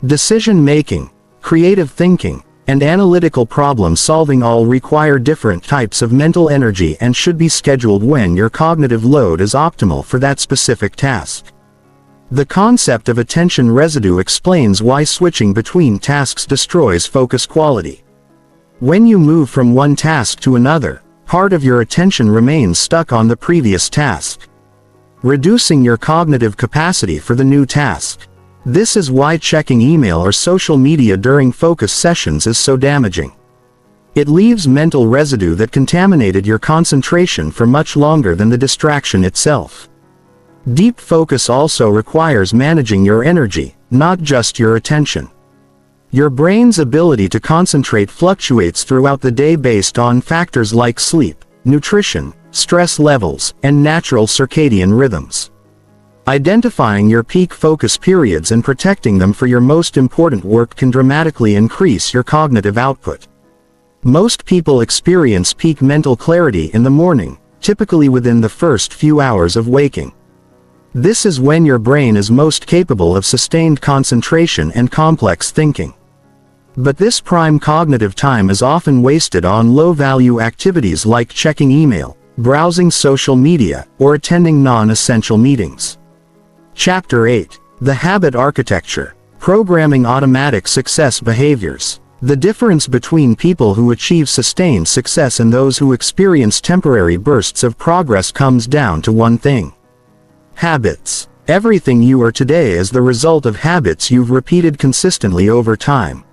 Decision-making, creative thinking, and analytical problem-solving all require different types of mental energy and should be scheduled when your cognitive load is optimal for that specific task. The concept of attention residue explains why switching between tasks destroys focus quality. When you move from one task to another, part of your attention remains stuck on the previous task, reducing your cognitive capacity for the new task. This is why checking email or social media during focus sessions is so damaging. It leaves mental residue that contaminated your concentration for much longer than the distraction itself. Deep focus also requires managing your energy, not just your attention. Your brain's ability to concentrate fluctuates throughout the day based on factors like sleep, nutrition, stress levels, and natural circadian rhythms. Identifying your peak focus periods and protecting them for your most important work can dramatically increase your cognitive output. Most people experience peak mental clarity in the morning, typically within the first few hours of waking. This is when your brain is most capable of sustained concentration and complex thinking. But this prime cognitive time is often wasted on low-value activities like checking email, browsing social media, or attending non-essential meetings. Chapter 8. The Habit Architecture. Programming Automatic Success Behaviors. The difference between people who achieve sustained success and those who experience temporary bursts of progress comes down to one thing: habits. Everything you are today is the result of habits you've repeated consistently over time.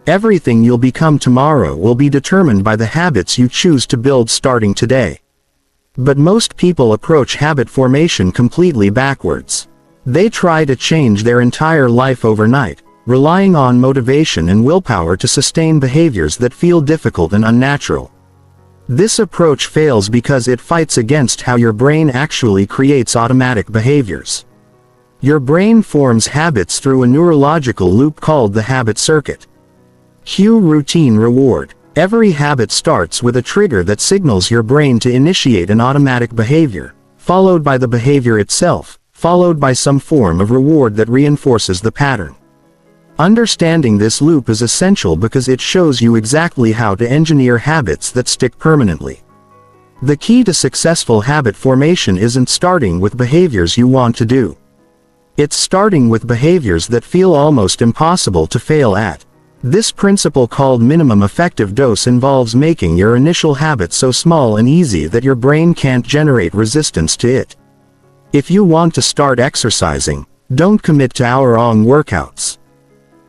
Everything you'll become tomorrow will be determined by the habits you choose to build starting today. But most people approach habit formation completely backwards. They try to change their entire life overnight, relying on motivation and willpower to sustain behaviors that feel difficult and unnatural. This approach fails because it fights against how your brain actually creates automatic behaviors. Your brain forms habits through a neurological loop called the habit circuit. Cue, routine, reward. Every habit starts with a trigger that signals your brain to initiate an automatic behavior, followed by the behavior itself, followed by some form of reward that reinforces the pattern. Understanding this loop is essential because it shows you exactly how to engineer habits that stick permanently. The key to successful habit formation isn't starting with behaviors you want to do. It's starting with behaviors that feel almost impossible to fail at. This principle, called minimum effective dose, involves making your initial habit so small and easy that your brain can't generate resistance to it. If you want to start exercising, don't commit to hour-long workouts.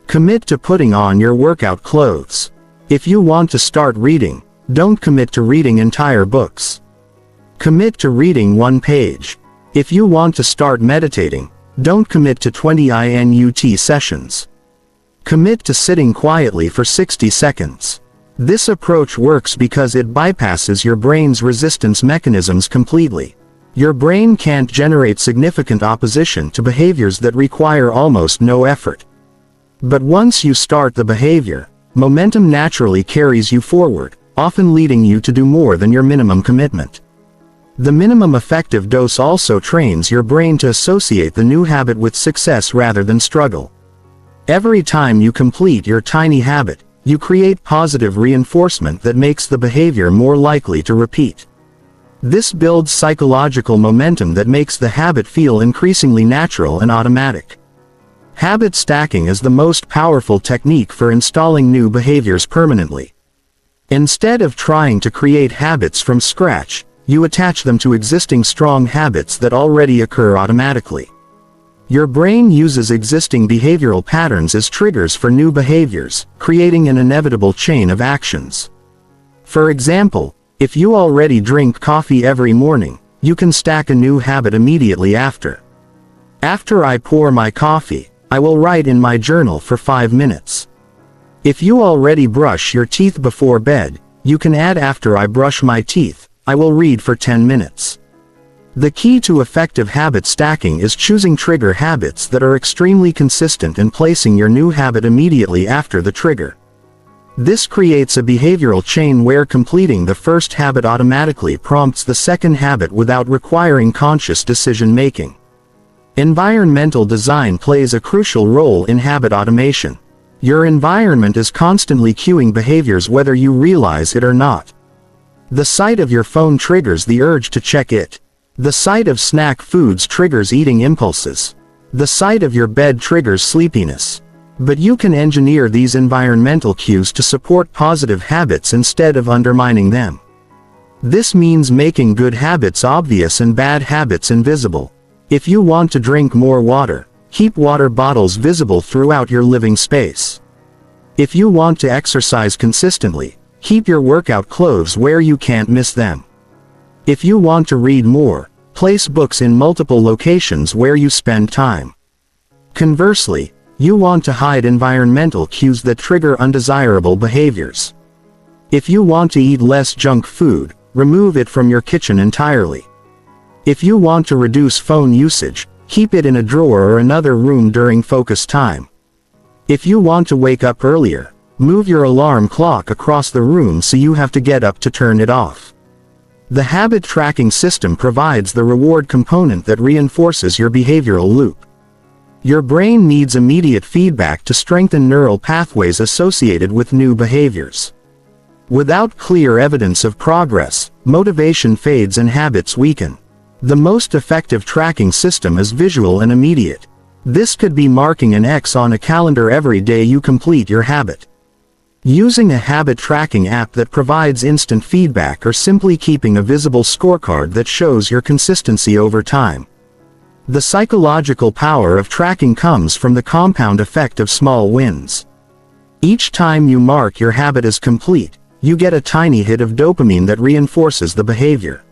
Commit to putting on your workout clothes. If you want to start reading, don't commit to reading entire books. Commit to reading one page. If you want to start meditating, don't commit to 20 minute sessions. Commit to sitting quietly for 60 seconds. This approach works because it bypasses your brain's resistance mechanisms completely. Your brain can't generate significant opposition to behaviors that require almost no effort. But once you start the behavior, momentum naturally carries you forward, often leading you to do more than your minimum commitment. The minimum effective dose also trains your brain to associate the new habit with success rather than struggle. Every time you complete your tiny habit, you create positive reinforcement that makes the behavior more likely to repeat. This builds psychological momentum that makes the habit feel increasingly natural and automatic. Habit stacking is the most powerful technique for installing new behaviors permanently. Instead of trying to create habits from scratch, you attach them to existing strong habits that already occur automatically. Your brain uses existing behavioral patterns as triggers for new behaviors, creating an inevitable chain of actions. For example, if you already drink coffee every morning, you can stack a new habit immediately after. After I pour my coffee, I will write in my journal for 5 minutes. If you already brush your teeth before bed, you can add after I brush my teeth, I will read for 10 minutes. The key to effective habit stacking is choosing trigger habits that are extremely consistent and placing your new habit immediately after the trigger. This creates a behavioral chain where completing the first habit automatically prompts the second habit without requiring conscious decision-making. Environmental design plays a crucial role in habit automation. Your environment is constantly cueing behaviors whether you realize it or not. The sight of your phone triggers the urge to check it. The sight of snack foods triggers eating impulses. The sight of your bed triggers sleepiness. But you can engineer these environmental cues to support positive habits instead of undermining them. This means making good habits obvious and bad habits invisible. If you want to drink more water, keep water bottles visible throughout your living space. If you want to exercise consistently, keep your workout clothes where you can't miss them. If you want to read more, place books in multiple locations where you spend time. Conversely, you want to hide environmental cues that trigger undesirable behaviors. If you want to eat less junk food, remove it from your kitchen entirely. If you want to reduce phone usage, keep it in a drawer or another room during focus time. If you want to wake up earlier, move your alarm clock across the room so you have to get up to turn it off. The habit tracking system provides the reward component that reinforces your behavioral loop. Your brain needs immediate feedback to strengthen neural pathways associated with new behaviors. Without clear evidence of progress, motivation fades and habits weaken. The most effective tracking system is visual and immediate. This could be marking an X on a calendar every day you complete your habit. Using a habit tracking app that provides instant feedback, or simply keeping a visible scorecard that shows your consistency over time. The psychological power of tracking comes from the compound effect of small wins. Each time you mark your habit as complete, you get a tiny hit of dopamine that reinforces the behavior.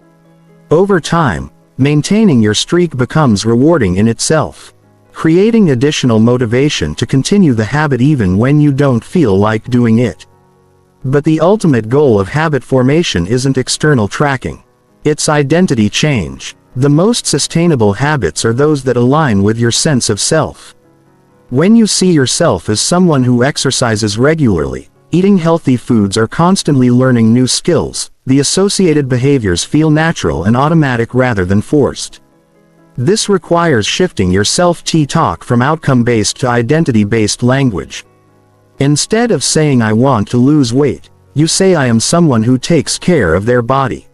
Over time, maintaining your streak becomes rewarding in itself, creating additional motivation to continue the habit even when you don't feel like doing it. But the ultimate goal of habit formation isn't external tracking. It's identity change. The most sustainable habits are those that align with your sense of self. When you see yourself as someone who exercises regularly, eating healthy foods, or constantly learning new skills, the associated behaviors feel natural and automatic rather than forced. This requires shifting your self-talk from outcome-based to identity-based language. Instead of saying "I want to lose weight," you say "I am someone who takes care of their body."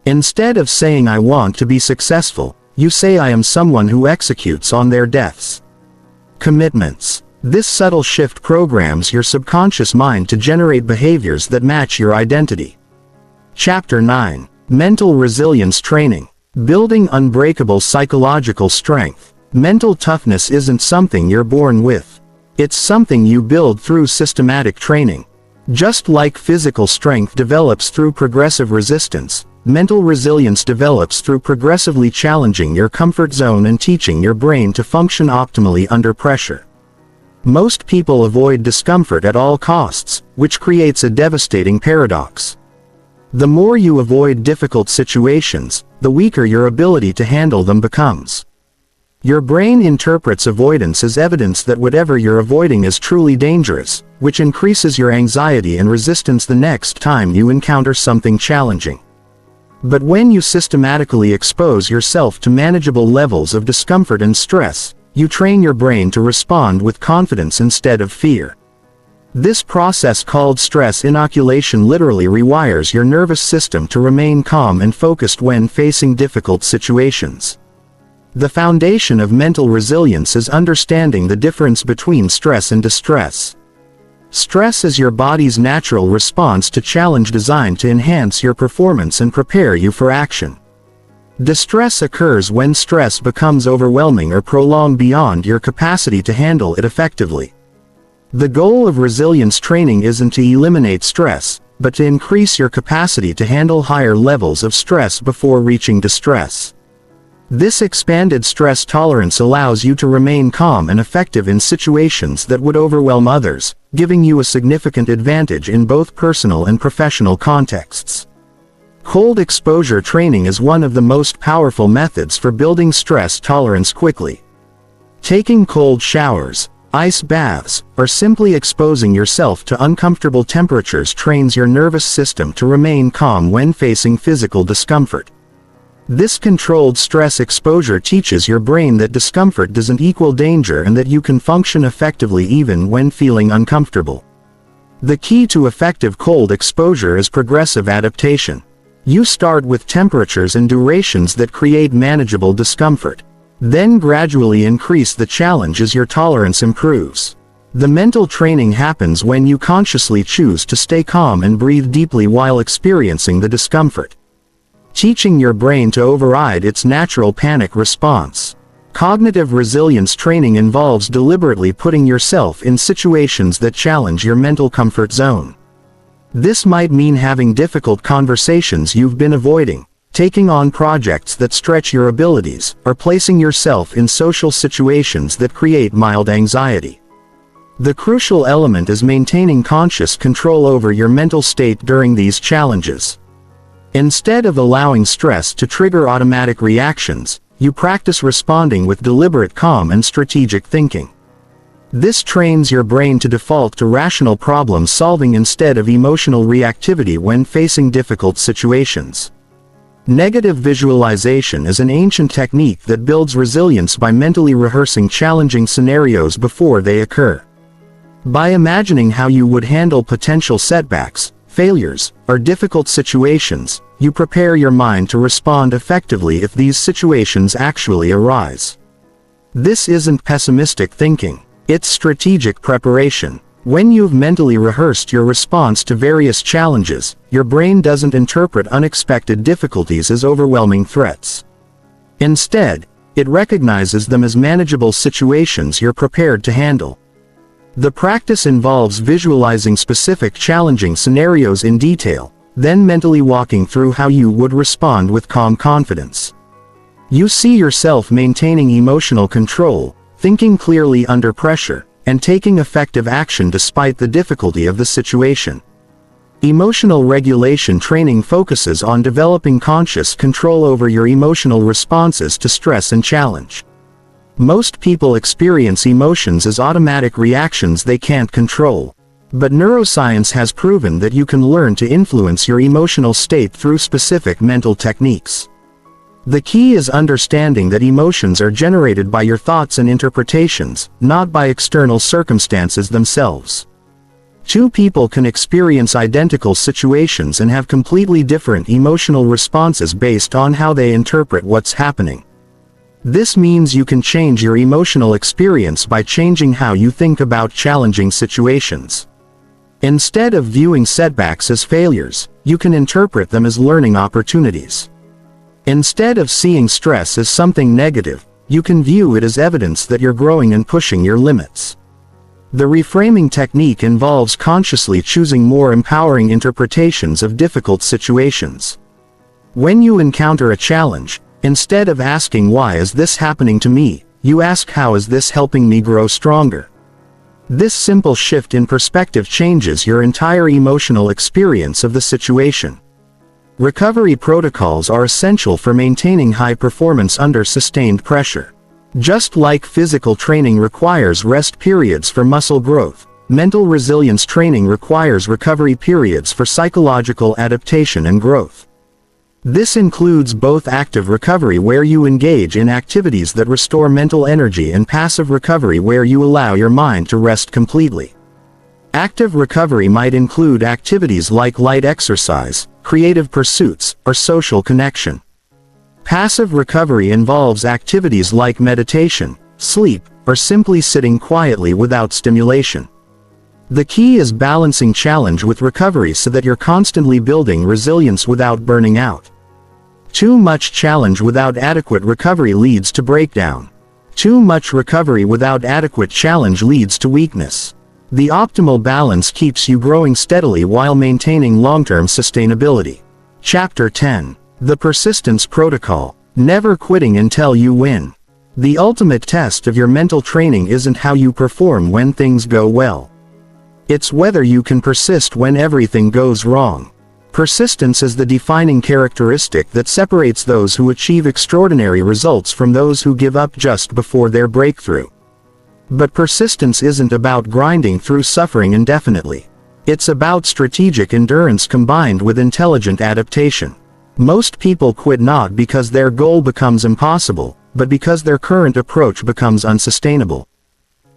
Instead of saying "I want to be successful," you say "I am someone who executes on their deaths." Commitments. This subtle shift programs your subconscious mind to generate behaviors that match your identity. Chapter 9. Mental Resilience Training. Building unbreakable psychological strength. Mental toughness isn't something you're born with. It's something you build through systematic training. Just like physical strength develops through progressive resistance, mental resilience develops through progressively challenging your comfort zone and teaching your brain to function optimally under pressure. Most people avoid discomfort at all costs, which creates a devastating paradox. The more you avoid difficult situations, the weaker your ability to handle them becomes. Your brain interprets avoidance as evidence that whatever you're avoiding is truly dangerous, which increases your anxiety and resistance the next time you encounter something challenging. But when you systematically expose yourself to manageable levels of discomfort and stress, you train your brain to respond with confidence instead of fear. This process, called stress inoculation, literally rewires your nervous system to remain calm and focused when facing difficult situations. The foundation of mental resilience is understanding the difference between stress and distress. Stress is your body's natural response to challenge designed to enhance your performance and prepare you for action. Distress occurs when stress becomes overwhelming or prolonged beyond your capacity to handle it effectively. The goal of resilience training isn't to eliminate stress, but to increase your capacity to handle higher levels of stress before reaching distress. This expanded stress tolerance allows you to remain calm and effective in situations that would overwhelm others, giving you a significant advantage in both personal and professional contexts. Cold exposure training is one of the most powerful methods for building stress tolerance quickly. Taking cold showers, ice baths, or simply exposing yourself to uncomfortable temperatures trains your nervous system to remain calm when facing physical discomfort. This controlled stress exposure teaches your brain that discomfort doesn't equal danger and that you can function effectively even when feeling uncomfortable. The key to effective cold exposure is progressive adaptation. You start with temperatures and durations that create manageable discomfort. Then gradually increase the challenge as your tolerance improves. The mental training happens when you consciously choose to stay calm and breathe deeply while experiencing the discomfort, teaching your brain to override its natural panic response. Cognitive resilience training involves deliberately putting yourself in situations that challenge your mental comfort zone. This might mean having difficult conversations you've been avoiding, taking on projects that stretch your abilities, or placing yourself in social situations that create mild anxiety. The crucial element is maintaining conscious control over your mental state during these challenges. Instead of allowing stress to trigger automatic reactions, you practice responding with deliberate calm and strategic thinking. This trains your brain to default to rational problem solving instead of emotional reactivity when facing difficult situations. Negative visualization is an ancient technique that builds resilience by mentally rehearsing challenging scenarios before they occur. By imagining how you would handle potential setbacks, failures, or difficult situations, you prepare your mind to respond effectively if these situations actually arise. This isn't pessimistic thinking, it's strategic preparation. When you've mentally rehearsed your response to various challenges, your brain doesn't interpret unexpected difficulties as overwhelming threats. Instead, it recognizes them as manageable situations you're prepared to handle. The practice involves visualizing specific challenging scenarios in detail, then mentally walking through how you would respond with calm confidence. You see yourself maintaining emotional control, thinking clearly under pressure, and taking effective action despite the difficulty of the situation. Emotional regulation training focuses on developing conscious control over your emotional responses to stress and challenge. Most people experience emotions as automatic reactions they can't control. But neuroscience has proven that you can learn to influence your emotional state through specific mental techniques. The key is understanding that emotions are generated by your thoughts and interpretations, not by external circumstances themselves. Two people can experience identical situations and have completely different emotional responses based on how they interpret what's happening. This means you can change your emotional experience by changing how you think about challenging situations. Instead of viewing setbacks as failures, you can interpret them as learning opportunities. Instead of seeing stress as something negative, you can view it as evidence that you're growing and pushing your limits. The reframing technique involves consciously choosing more empowering interpretations of difficult situations. When you encounter a challenge, instead of asking "Why is this happening to me?" you ask "How is this helping me grow stronger?" This simple shift in perspective changes your entire emotional experience of the situation. Recovery protocols are essential for maintaining high performance under sustained pressure. Just like physical training requires rest periods for muscle growth, mental resilience training requires recovery periods for psychological adaptation and growth. This includes both active recovery where you engage in activities that restore mental energy and passive recovery where you allow your mind to rest completely. Active recovery might include activities like light exercise, creative pursuits, or social connection. Passive recovery involves activities like meditation, sleep, or simply sitting quietly without stimulation. The key is balancing challenge with recovery so that you're constantly building resilience without burning out. Too much challenge without adequate recovery leads to breakdown. Too much recovery without adequate challenge leads to weakness. The optimal balance keeps you growing steadily while maintaining long-term sustainability. Chapter 10. The Persistence Protocol. Never quitting until you win. The ultimate test of your mental training isn't how you perform when things go well. It's whether you can persist when everything goes wrong. Persistence is the defining characteristic that separates those who achieve extraordinary results from those who give up just before their breakthrough. But persistence isn't about grinding through suffering indefinitely. It's about strategic endurance combined with intelligent adaptation. Most people quit not because their goal becomes impossible, but because their current approach becomes unsustainable.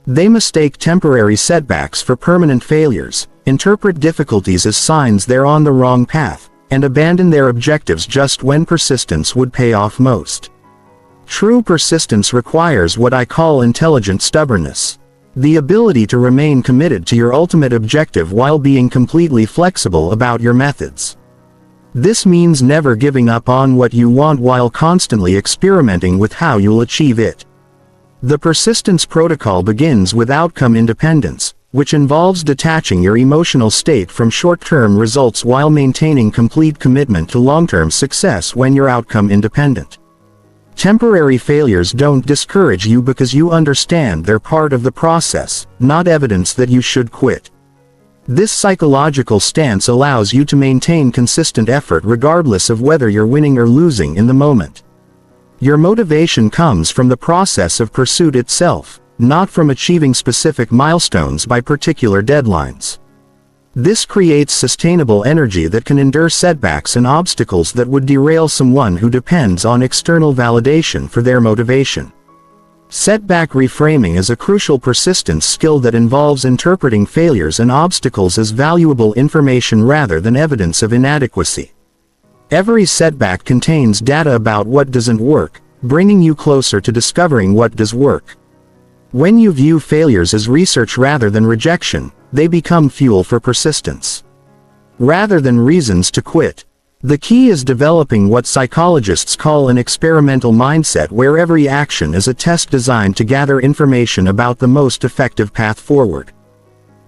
They mistake temporary setbacks for permanent failures, interpret difficulties as signs they're on the wrong path, and abandon their objectives just when persistence would pay off most. True persistence requires what I call intelligent stubbornness. The ability to remain committed to your ultimate objective while being completely flexible about your methods. This means never giving up on what you want while constantly experimenting with how you'll achieve it. The persistence protocol begins with outcome independence, which involves detaching your emotional state from short-term results while maintaining complete commitment to long-term success when you're outcome independent. Temporary failures don't discourage you because you understand they're part of the process, not evidence that you should quit. This psychological stance allows you to maintain consistent effort regardless of whether you're winning or losing in the moment. Your motivation comes from the process of pursuit itself, not from achieving specific milestones by particular deadlines. This creates sustainable energy that can endure setbacks and obstacles that would derail someone who depends on external validation for their motivation. Setback reframing is a crucial persistence skill that involves interpreting failures and obstacles as valuable information rather than evidence of inadequacy. Every setback contains data about what doesn't work, bringing you closer to discovering what does work. When you view failures as research rather than rejection, they become fuel for persistence. Rather than reasons to quit. The key is developing what psychologists call an experimental mindset where every action is a test designed to gather information about the most effective path forward.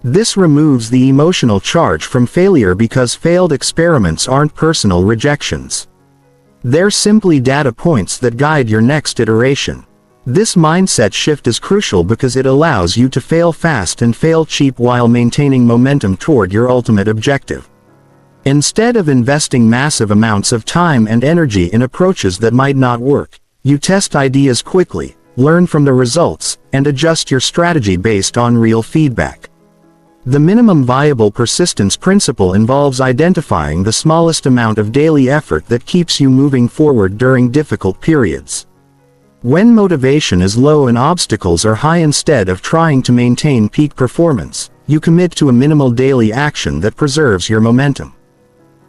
This removes the emotional charge from failure because failed experiments aren't personal rejections. They're simply data points that guide your next iteration. This mindset shift is crucial because it allows you to fail fast and fail cheap while maintaining momentum toward your ultimate objective. Instead of investing massive amounts of time and energy in approaches that might not work, you test ideas quickly, learn from the results, and adjust your strategy based on real feedback. The minimum viable persistence principle involves identifying the smallest amount of daily effort that keeps you moving forward during difficult periods. When motivation is low and obstacles are high, instead of trying to maintain peak performance, you commit to a minimal daily action that preserves your momentum.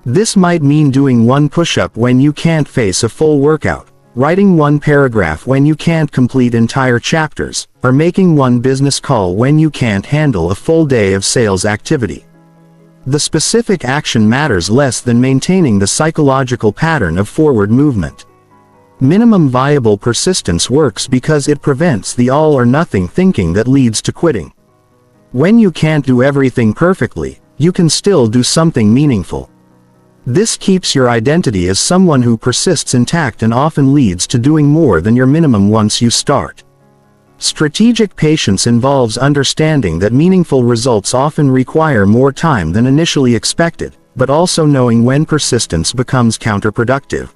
This might mean doing one push-up when you can't face a full workout, writing one paragraph when you can't complete entire chapters, or making one business call when you can't handle a full day of sales activity. The specific action matters less than maintaining the psychological pattern of forward movement. Minimum viable persistence works because it prevents the all-or-nothing thinking that leads to quitting. When you can't do everything perfectly, you can still do something meaningful. This keeps your identity as someone who persists intact and often leads to doing more than your minimum once you start. Strategic patience involves understanding that meaningful results often require more time than initially expected, but also knowing when persistence becomes counterproductive.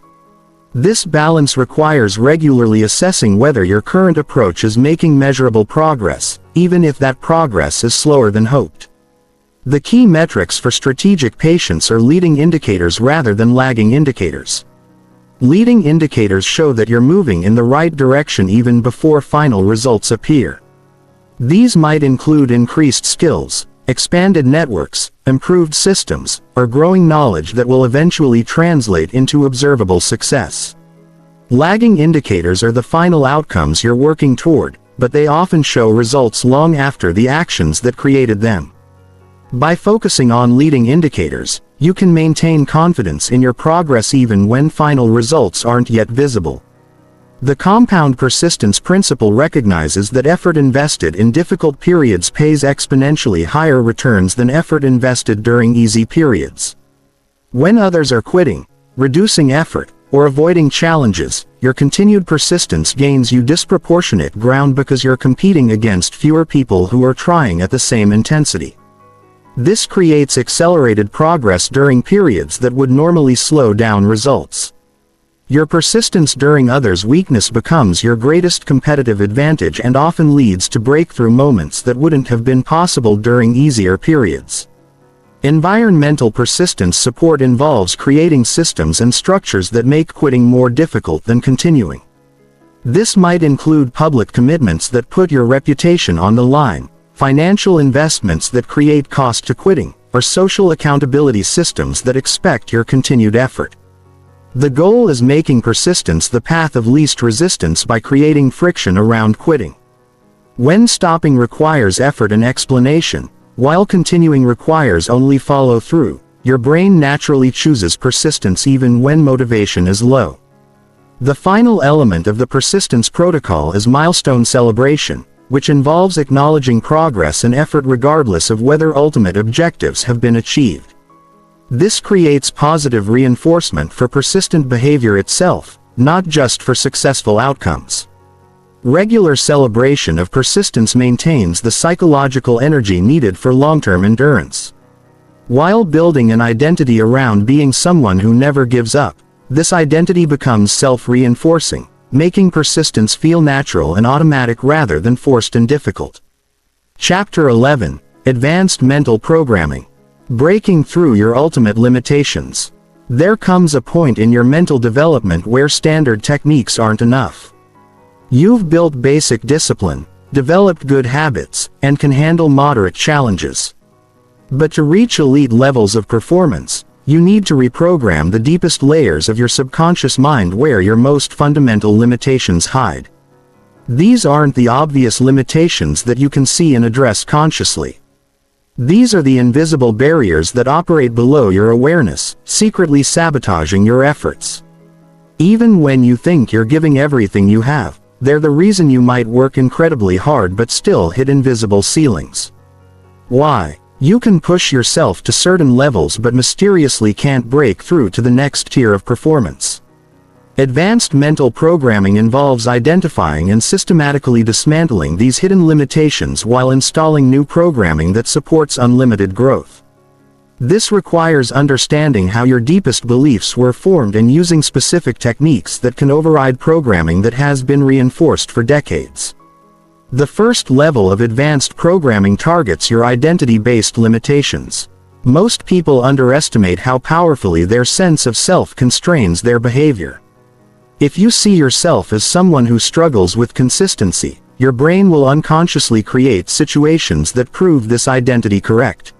This balance requires regularly assessing whether your current approach is making measurable progress, even if that progress is slower than hoped. The key metrics for strategic patience are leading indicators rather than lagging indicators. Leading indicators show that you're moving in the right direction even before final results appear. These might include increased skills, expanded networks, improved systems, or growing knowledge that will eventually translate into observable success. Lagging indicators are the final outcomes you're working toward, but they often show results long after the actions that created them. By focusing on leading indicators, you can maintain confidence in your progress even when final results aren't yet visible. The compound persistence principle recognizes that effort invested in difficult periods pays exponentially higher returns than effort invested during easy periods. When others are quitting, reducing effort, or avoiding challenges, your continued persistence gains you disproportionate ground because you're competing against fewer people who are trying at the same intensity. This creates accelerated progress during periods that would normally slow down results. Your persistence during others' weakness becomes your greatest competitive advantage and often leads to breakthrough moments that wouldn't have been possible during easier periods. Environmental persistence support involves creating systems and structures that make quitting more difficult than continuing. This might include public commitments that put your reputation on the line, financial investments that create cost to quitting, or social accountability systems that expect your continued effort. The goal is making persistence the path of least resistance by creating friction around quitting. When stopping requires effort and explanation, while continuing requires only follow through, your brain naturally chooses persistence even when motivation is low. The final element of the persistence protocol is milestone celebration, which involves acknowledging progress and effort regardless of whether ultimate objectives have been achieved. This creates positive reinforcement for persistent behavior itself, not just for successful outcomes. Regular celebration of persistence maintains the psychological energy needed for long-term endurance. While building an identity around being someone who never gives up, this identity becomes self-reinforcing, making persistence feel natural and automatic rather than forced and difficult. Chapter 11: Advanced Mental Programming. Breaking through your ultimate limitations. There comes a point in your mental development where standard techniques aren't enough. You've built basic discipline, developed good habits, and can handle moderate challenges. But to reach elite levels of performance, you need to reprogram the deepest layers of your subconscious mind where your most fundamental limitations hide. These aren't the obvious limitations that you can see and address consciously. These are the invisible barriers that operate below your awareness, secretly sabotaging your efforts. Even when you think you're giving everything you have, they're the reason you might work incredibly hard but still hit invisible ceilings. Why? You can push yourself to certain levels but mysteriously can't break through to the next tier of performance. Advanced mental programming involves identifying and systematically dismantling these hidden limitations while installing new programming that supports unlimited growth. This requires understanding how your deepest beliefs were formed and using specific techniques that can override programming that has been reinforced for decades. The first level of advanced programming targets your identity-based limitations. Most people underestimate how powerfully their sense of self constrains their behavior. If you see yourself as someone who struggles with consistency, your brain will unconsciously create situations that prove this identity correct.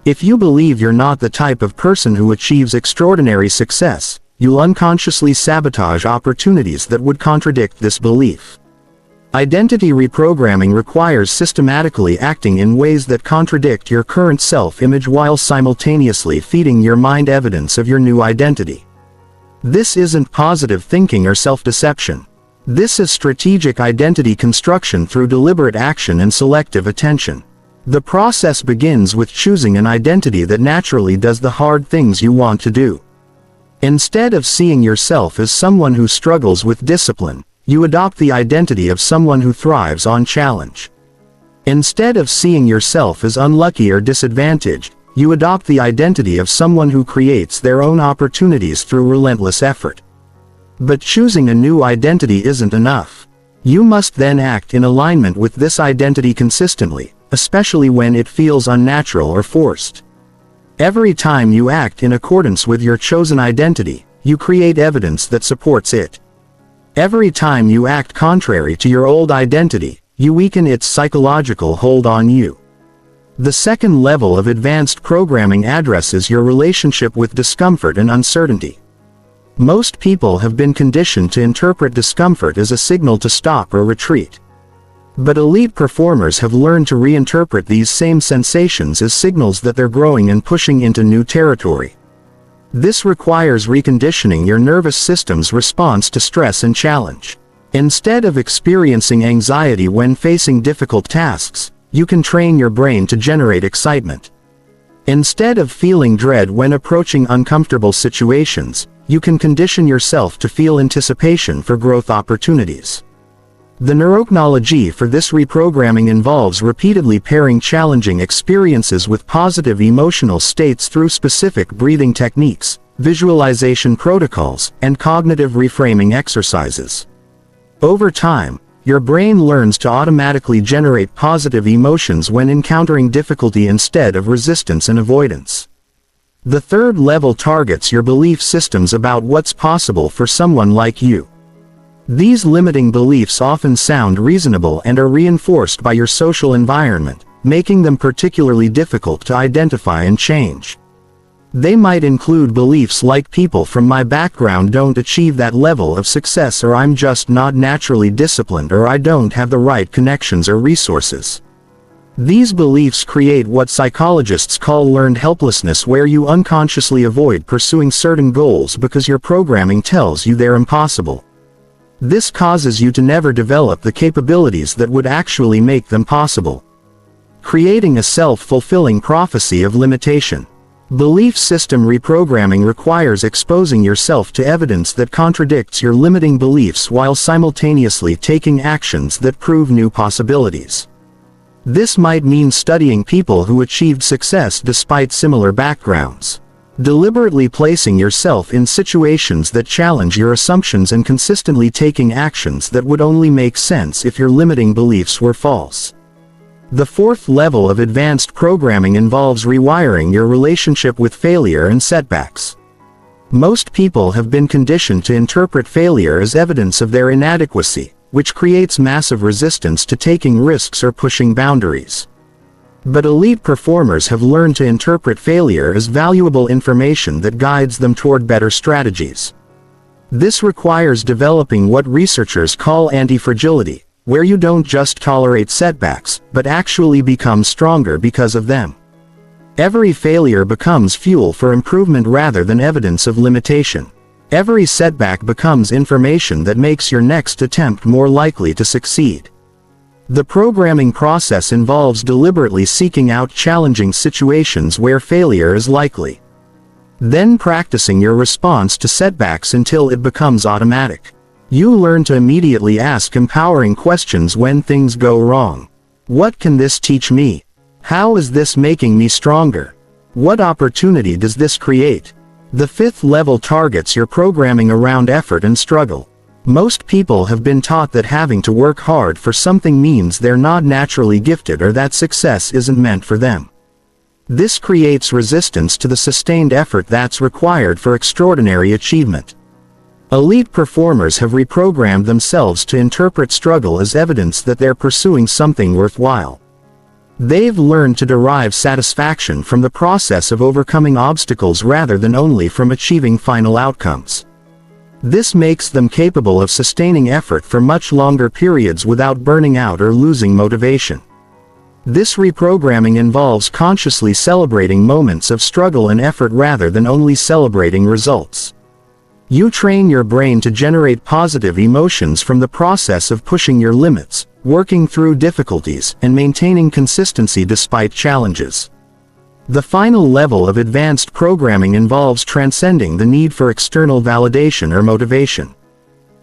If you believe you're not the type of person who achieves extraordinary success, you'll unconsciously sabotage opportunities that would contradict this belief. Identity reprogramming requires systematically acting in ways that contradict your current self-image while simultaneously feeding your mind evidence of your new identity. This isn't positive thinking or self-deception. This is strategic identity construction through deliberate action and selective attention. The process begins with choosing an identity that naturally does the hard things you want to do. Instead of seeing yourself as someone who struggles with discipline, you adopt the identity of someone who thrives on challenge. Instead of seeing yourself as unlucky or disadvantaged, you adopt the identity of someone who creates their own opportunities through relentless effort. But choosing a new identity isn't enough. You must then act in alignment with this identity consistently, especially when it feels unnatural or forced. Every time you act in accordance with your chosen identity, you create evidence that supports it. Every time you act contrary to your old identity, you weaken its psychological hold on you. The second level of advanced programming addresses your relationship with discomfort and uncertainty. Most people have been conditioned to interpret discomfort as a signal to stop or retreat. But elite performers have learned to reinterpret these same sensations as signals that they're growing and pushing into new territory. This requires reconditioning your nervous system's response to stress and challenge. Instead of experiencing anxiety when facing difficult tasks, you can train your brain to generate excitement. Instead of feeling dread when approaching uncomfortable situations, you can condition yourself to feel anticipation for growth opportunities. The neurotechnology for this reprogramming involves repeatedly pairing challenging experiences with positive emotional states through specific breathing techniques, visualization protocols, and cognitive reframing exercises. Over time, your brain learns to automatically generate positive emotions when encountering difficulty instead of resistance and avoidance. The third level targets your belief systems about what's possible for someone like you. These limiting beliefs often sound reasonable and are reinforced by your social environment, making them particularly difficult to identify and change. They might include beliefs like people from my background don't achieve that level of success, or I'm just not naturally disciplined, or I don't have the right connections or resources. These beliefs create what psychologists call learned helplessness, where you unconsciously avoid pursuing certain goals because your programming tells you they're impossible. This causes you to never develop the capabilities that would actually make them possible, creating a self-fulfilling prophecy of limitation. Belief system reprogramming requires exposing yourself to evidence that contradicts your limiting beliefs while simultaneously taking actions that prove new possibilities. This might mean studying people who achieved success despite similar backgrounds, deliberately placing yourself in situations that challenge your assumptions, and consistently taking actions that would only make sense if your limiting beliefs were false. The fourth level of advanced programming involves rewiring your relationship with failure and setbacks. Most people have been conditioned to interpret failure as evidence of their inadequacy, which creates massive resistance to taking risks or pushing boundaries. But elite performers have learned to interpret failure as valuable information that guides them toward better strategies. This requires developing what researchers call anti-fragility, where you don't just tolerate setbacks, but actually become stronger because of them. Every failure becomes fuel for improvement rather than evidence of limitation. Every setback becomes information that makes your next attempt more likely to succeed. The programming process involves deliberately seeking out challenging situations where failure is likely, then practicing your response to setbacks until it becomes automatic. You learn to immediately ask empowering questions when things go wrong. What can this teach me? How is this making me stronger? What opportunity does this create? The fifth level targets your programming around effort and struggle. Most people have been taught that having to work hard for something means they're not naturally gifted or that success isn't meant for them. This creates resistance to the sustained effort that's required for extraordinary achievement. Elite performers have reprogrammed themselves to interpret struggle as evidence that they're pursuing something worthwhile. They've learned to derive satisfaction from the process of overcoming obstacles rather than only from achieving final outcomes. This makes them capable of sustaining effort for much longer periods without burning out or losing motivation. This reprogramming involves consciously celebrating moments of struggle and effort rather than only celebrating results. You train your brain to generate positive emotions from the process of pushing your limits, working through difficulties, and maintaining consistency despite challenges. The final level of advanced programming involves transcending the need for external validation or motivation.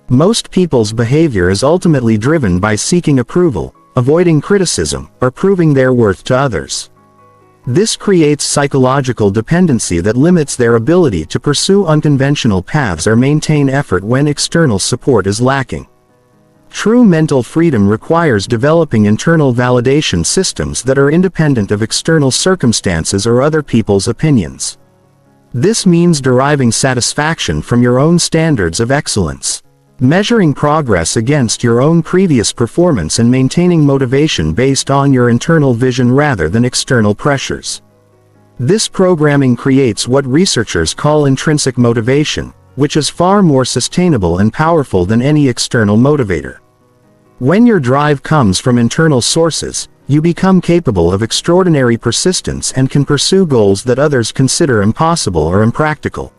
Most people's behavior is ultimately driven by seeking approval, avoiding criticism, or proving their worth to others. This creates psychological dependency that limits their ability to pursue unconventional paths or maintain effort when external support is lacking. True mental freedom requires developing internal validation systems that are independent of external circumstances or other people's opinions. This means deriving satisfaction from your own standards of excellence, measuring progress against your own previous performance, and maintaining motivation based on your internal vision rather than external pressures. This programming creates what researchers call intrinsic motivation, which is far more sustainable and powerful than any external motivator. When your drive comes from internal sources, you become capable of extraordinary persistence and can pursue goals that others consider impossible or impractical.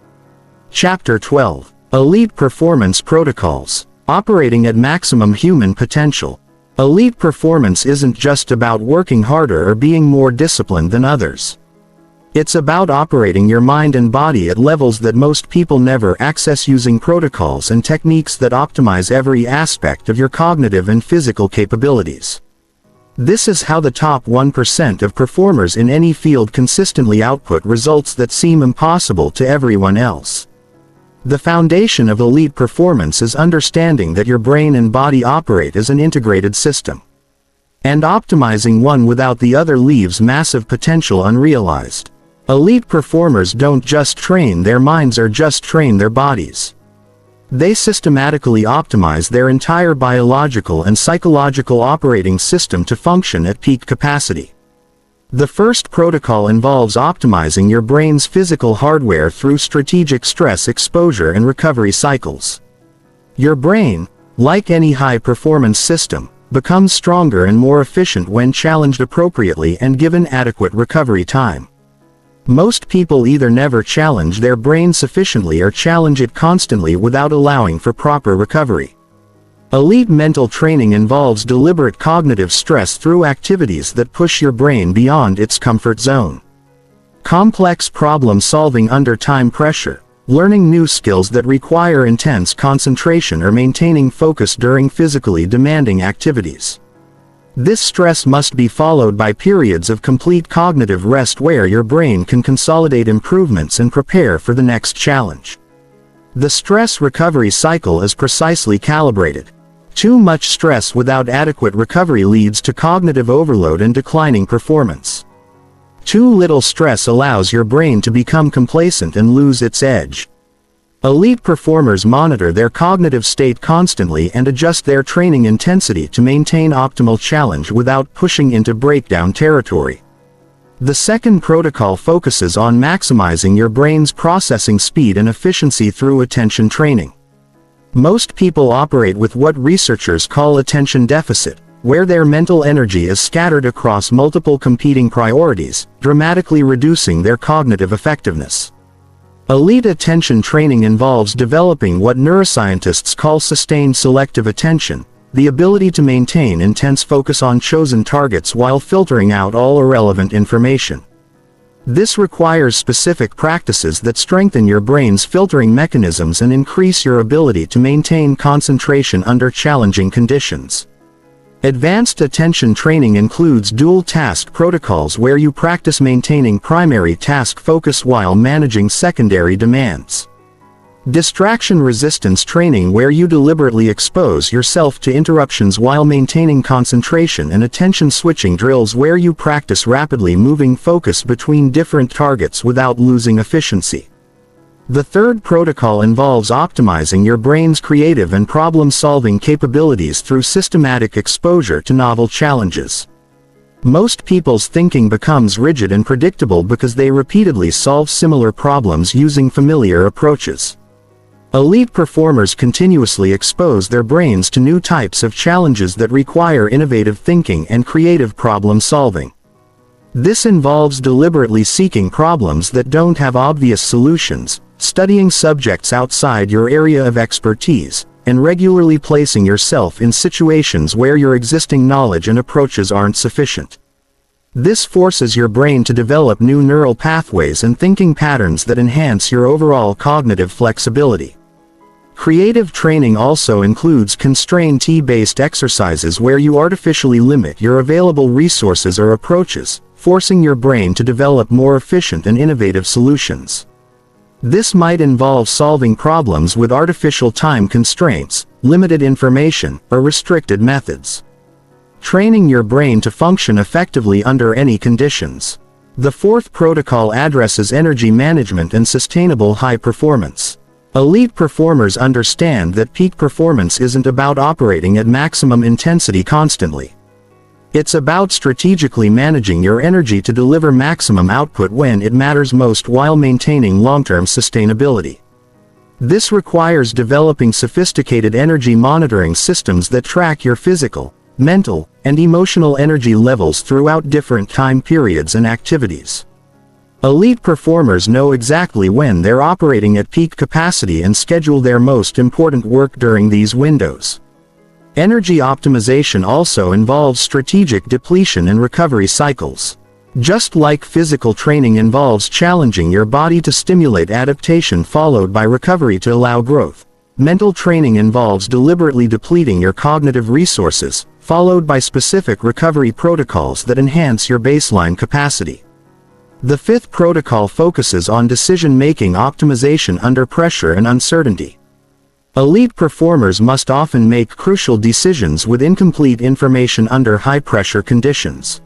Chapter 12. Elite Performance Protocols. Operating at maximum human potential. Elite performance isn't just about working harder or being more disciplined than others. It's about operating your mind and body at levels that most people never access using protocols and techniques that optimize every aspect of your cognitive and physical capabilities. This is how the top 1% of performers in any field consistently output results that seem impossible to everyone else. The foundation of elite performance is understanding that your brain and body operate as an integrated system. And optimizing one without the other leaves massive potential unrealized. Elite performers don't just train their minds or just train their bodies. They systematically optimize their entire biological and psychological operating system to function at peak capacity. The first protocol involves optimizing your brain's physical hardware through strategic stress exposure and recovery cycles. Your brain, like any high-performance system, becomes stronger and more efficient when challenged appropriately and given adequate recovery time. Most people either never challenge their brain sufficiently or challenge it constantly without allowing for proper recovery. Elite mental training involves deliberate cognitive stress through activities that push your brain beyond its comfort zone. Complex problem solving under time pressure, learning new skills that require intense concentration, or maintaining focus during physically demanding activities. This stress must be followed by periods of complete cognitive rest where your brain can consolidate improvements and prepare for the next challenge. The stress recovery cycle is precisely calibrated. Too much stress without adequate recovery leads to cognitive overload and declining performance. Too little stress allows your brain to become complacent and lose its edge. Elite performers monitor their cognitive state constantly and adjust their training intensity to maintain optimal challenge without pushing into breakdown territory. The second protocol focuses on maximizing your brain's processing speed and efficiency through attention training. Most people operate with what researchers call attention deficit, where their mental energy is scattered across multiple competing priorities, dramatically reducing their cognitive effectiveness. Elite attention training involves developing what neuroscientists call sustained selective attention, the ability to maintain intense focus on chosen targets while filtering out all irrelevant information. This requires specific practices that strengthen your brain's filtering mechanisms and increase your ability to maintain concentration under challenging conditions. Advanced attention training includes dual task protocols where you practice maintaining primary task focus while managing secondary demands. Distraction resistance training, where you deliberately expose yourself to interruptions while maintaining concentration, and attention switching drills, where you practice rapidly moving focus between different targets without losing efficiency. The third protocol involves optimizing your brain's creative and problem-solving capabilities through systematic exposure to novel challenges. Most people's thinking becomes rigid and predictable because they repeatedly solve similar problems using familiar approaches. Elite performers continuously expose their brains to new types of challenges that require innovative thinking and creative problem solving. This involves deliberately seeking problems that don't have obvious solutions, studying subjects outside your area of expertise, and regularly placing yourself in situations where your existing knowledge and approaches aren't sufficient. This forces your brain to develop new neural pathways and thinking patterns that enhance your overall cognitive flexibility. Creative training also includes constraint-based exercises where you artificially limit your available resources or approaches, forcing your brain to develop more efficient and innovative solutions. This might involve solving problems with artificial time constraints, limited information, or restricted methods. Training your brain to function effectively under any conditions. The fourth protocol addresses energy management and sustainable high performance. Elite performers understand that peak performance isn't about operating at maximum intensity constantly. It's about strategically managing your energy to deliver maximum output when it matters most while maintaining long-term sustainability. This requires developing sophisticated energy monitoring systems that track your physical, mental, and emotional energy levels throughout different time periods and activities. Elite performers know exactly when they're operating at peak capacity and schedule their most important work during these windows. Energy optimization also involves strategic depletion and recovery cycles. Just like physical training involves challenging your body to stimulate adaptation followed by recovery to allow growth, mental training involves deliberately depleting your cognitive resources, followed by specific recovery protocols that enhance your baseline capacity. The fifth protocol focuses on decision-making optimization under pressure and uncertainty. Elite performers must often make crucial decisions with incomplete information under high-pressure conditions.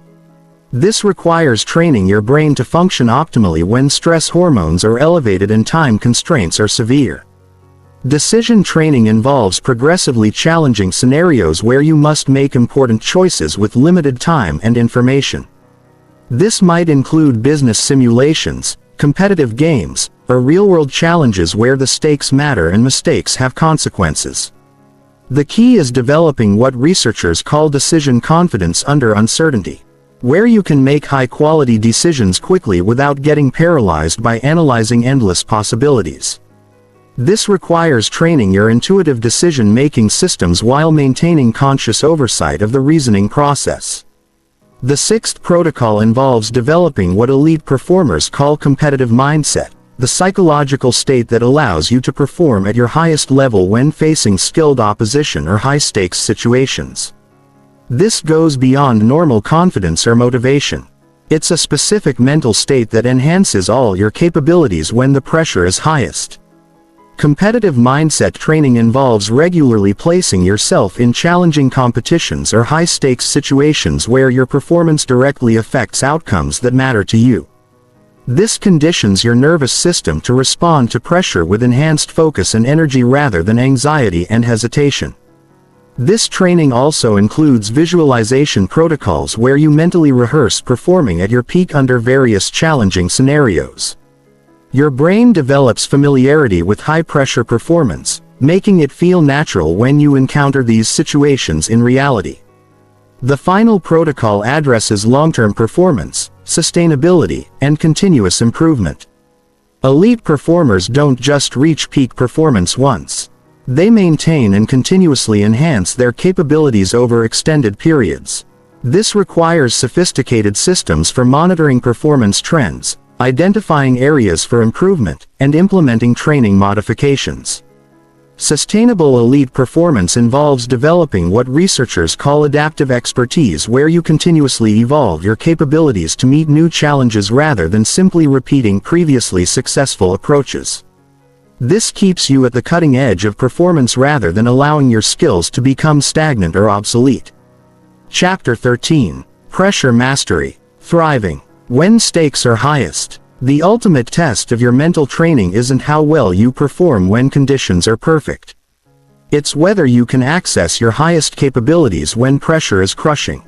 This requires training your brain to function optimally when stress hormones are elevated and time constraints are severe. Decision training involves progressively challenging scenarios where you must make important choices with limited time and information. This might include business simulations, competitive games, or real-world challenges where the stakes matter and mistakes have consequences. The key is developing what researchers call decision confidence under uncertainty, where you can make high-quality decisions quickly without getting paralyzed by analyzing endless possibilities. This requires training your intuitive decision-making systems while maintaining conscious oversight of the reasoning process. The sixth protocol involves developing what elite performers call competitive mindset, the psychological state that allows you to perform at your highest level when facing skilled opposition or high-stakes situations. This goes beyond normal confidence or motivation. It's a specific mental state that enhances all your capabilities when the pressure is highest. Competitive mindset training involves regularly placing yourself in challenging competitions or high-stakes situations where your performance directly affects outcomes that matter to you. This conditions your nervous system to respond to pressure with enhanced focus and energy rather than anxiety and hesitation. This training also includes visualization protocols where you mentally rehearse performing at your peak under various challenging scenarios. Your brain develops familiarity with high-pressure performance, making it feel natural when you encounter these situations in reality. The final protocol addresses long-term performance, sustainability, and continuous improvement. Elite performers don't just reach peak performance once. They maintain and continuously enhance their capabilities over extended periods. This requires sophisticated systems for monitoring performance trends, identifying areas for improvement, and implementing training modifications. Sustainable elite performance involves developing what researchers call adaptive expertise, where you continuously evolve your capabilities to meet new challenges rather than simply repeating previously successful approaches. This keeps you at the cutting edge of performance rather than allowing your skills to become stagnant or obsolete. Chapter 13. Pressure Mastery. Thriving. When stakes are highest. The ultimate test of your mental training isn't how well you perform when conditions are perfect. It's whether you can access your highest capabilities when pressure is crushing.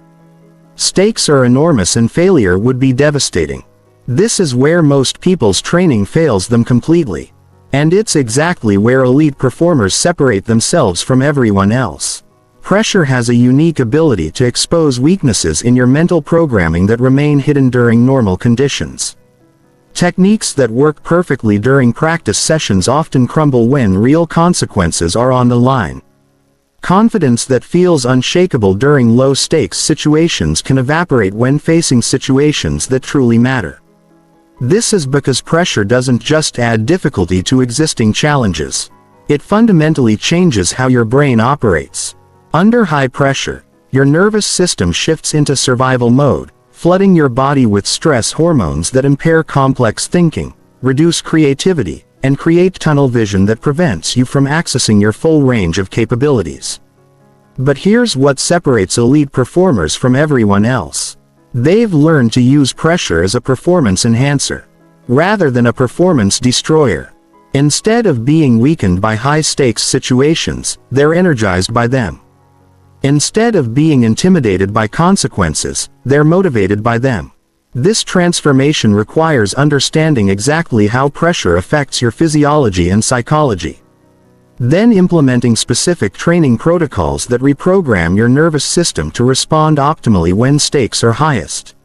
Stakes are enormous and failure would be devastating. This is where most people's training fails them completely. And it's exactly where elite performers separate themselves from everyone else. Pressure has a unique ability to expose weaknesses in your mental programming that remain hidden during normal conditions. Techniques that work perfectly during practice sessions often crumble when real consequences are on the line. Confidence that feels unshakable during low-stakes situations can evaporate when facing situations that truly matter. This is because pressure doesn't just add difficulty to existing challenges. It fundamentally changes how your brain operates. Under high pressure, your nervous system shifts into survival mode, flooding your body with stress hormones that impair complex thinking, reduce creativity, and create tunnel vision that prevents you from accessing your full range of capabilities. But here's what separates elite performers from everyone else. They've learned to use pressure as a performance enhancer, rather than a performance destroyer. Instead of being weakened by high-stakes situations, they're energized by them. Instead of being intimidated by consequences, they're motivated by them. This transformation requires understanding exactly how pressure affects your physiology and psychology. Then implementing specific training protocols that reprogram your nervous system to respond optimally when stakes are highest.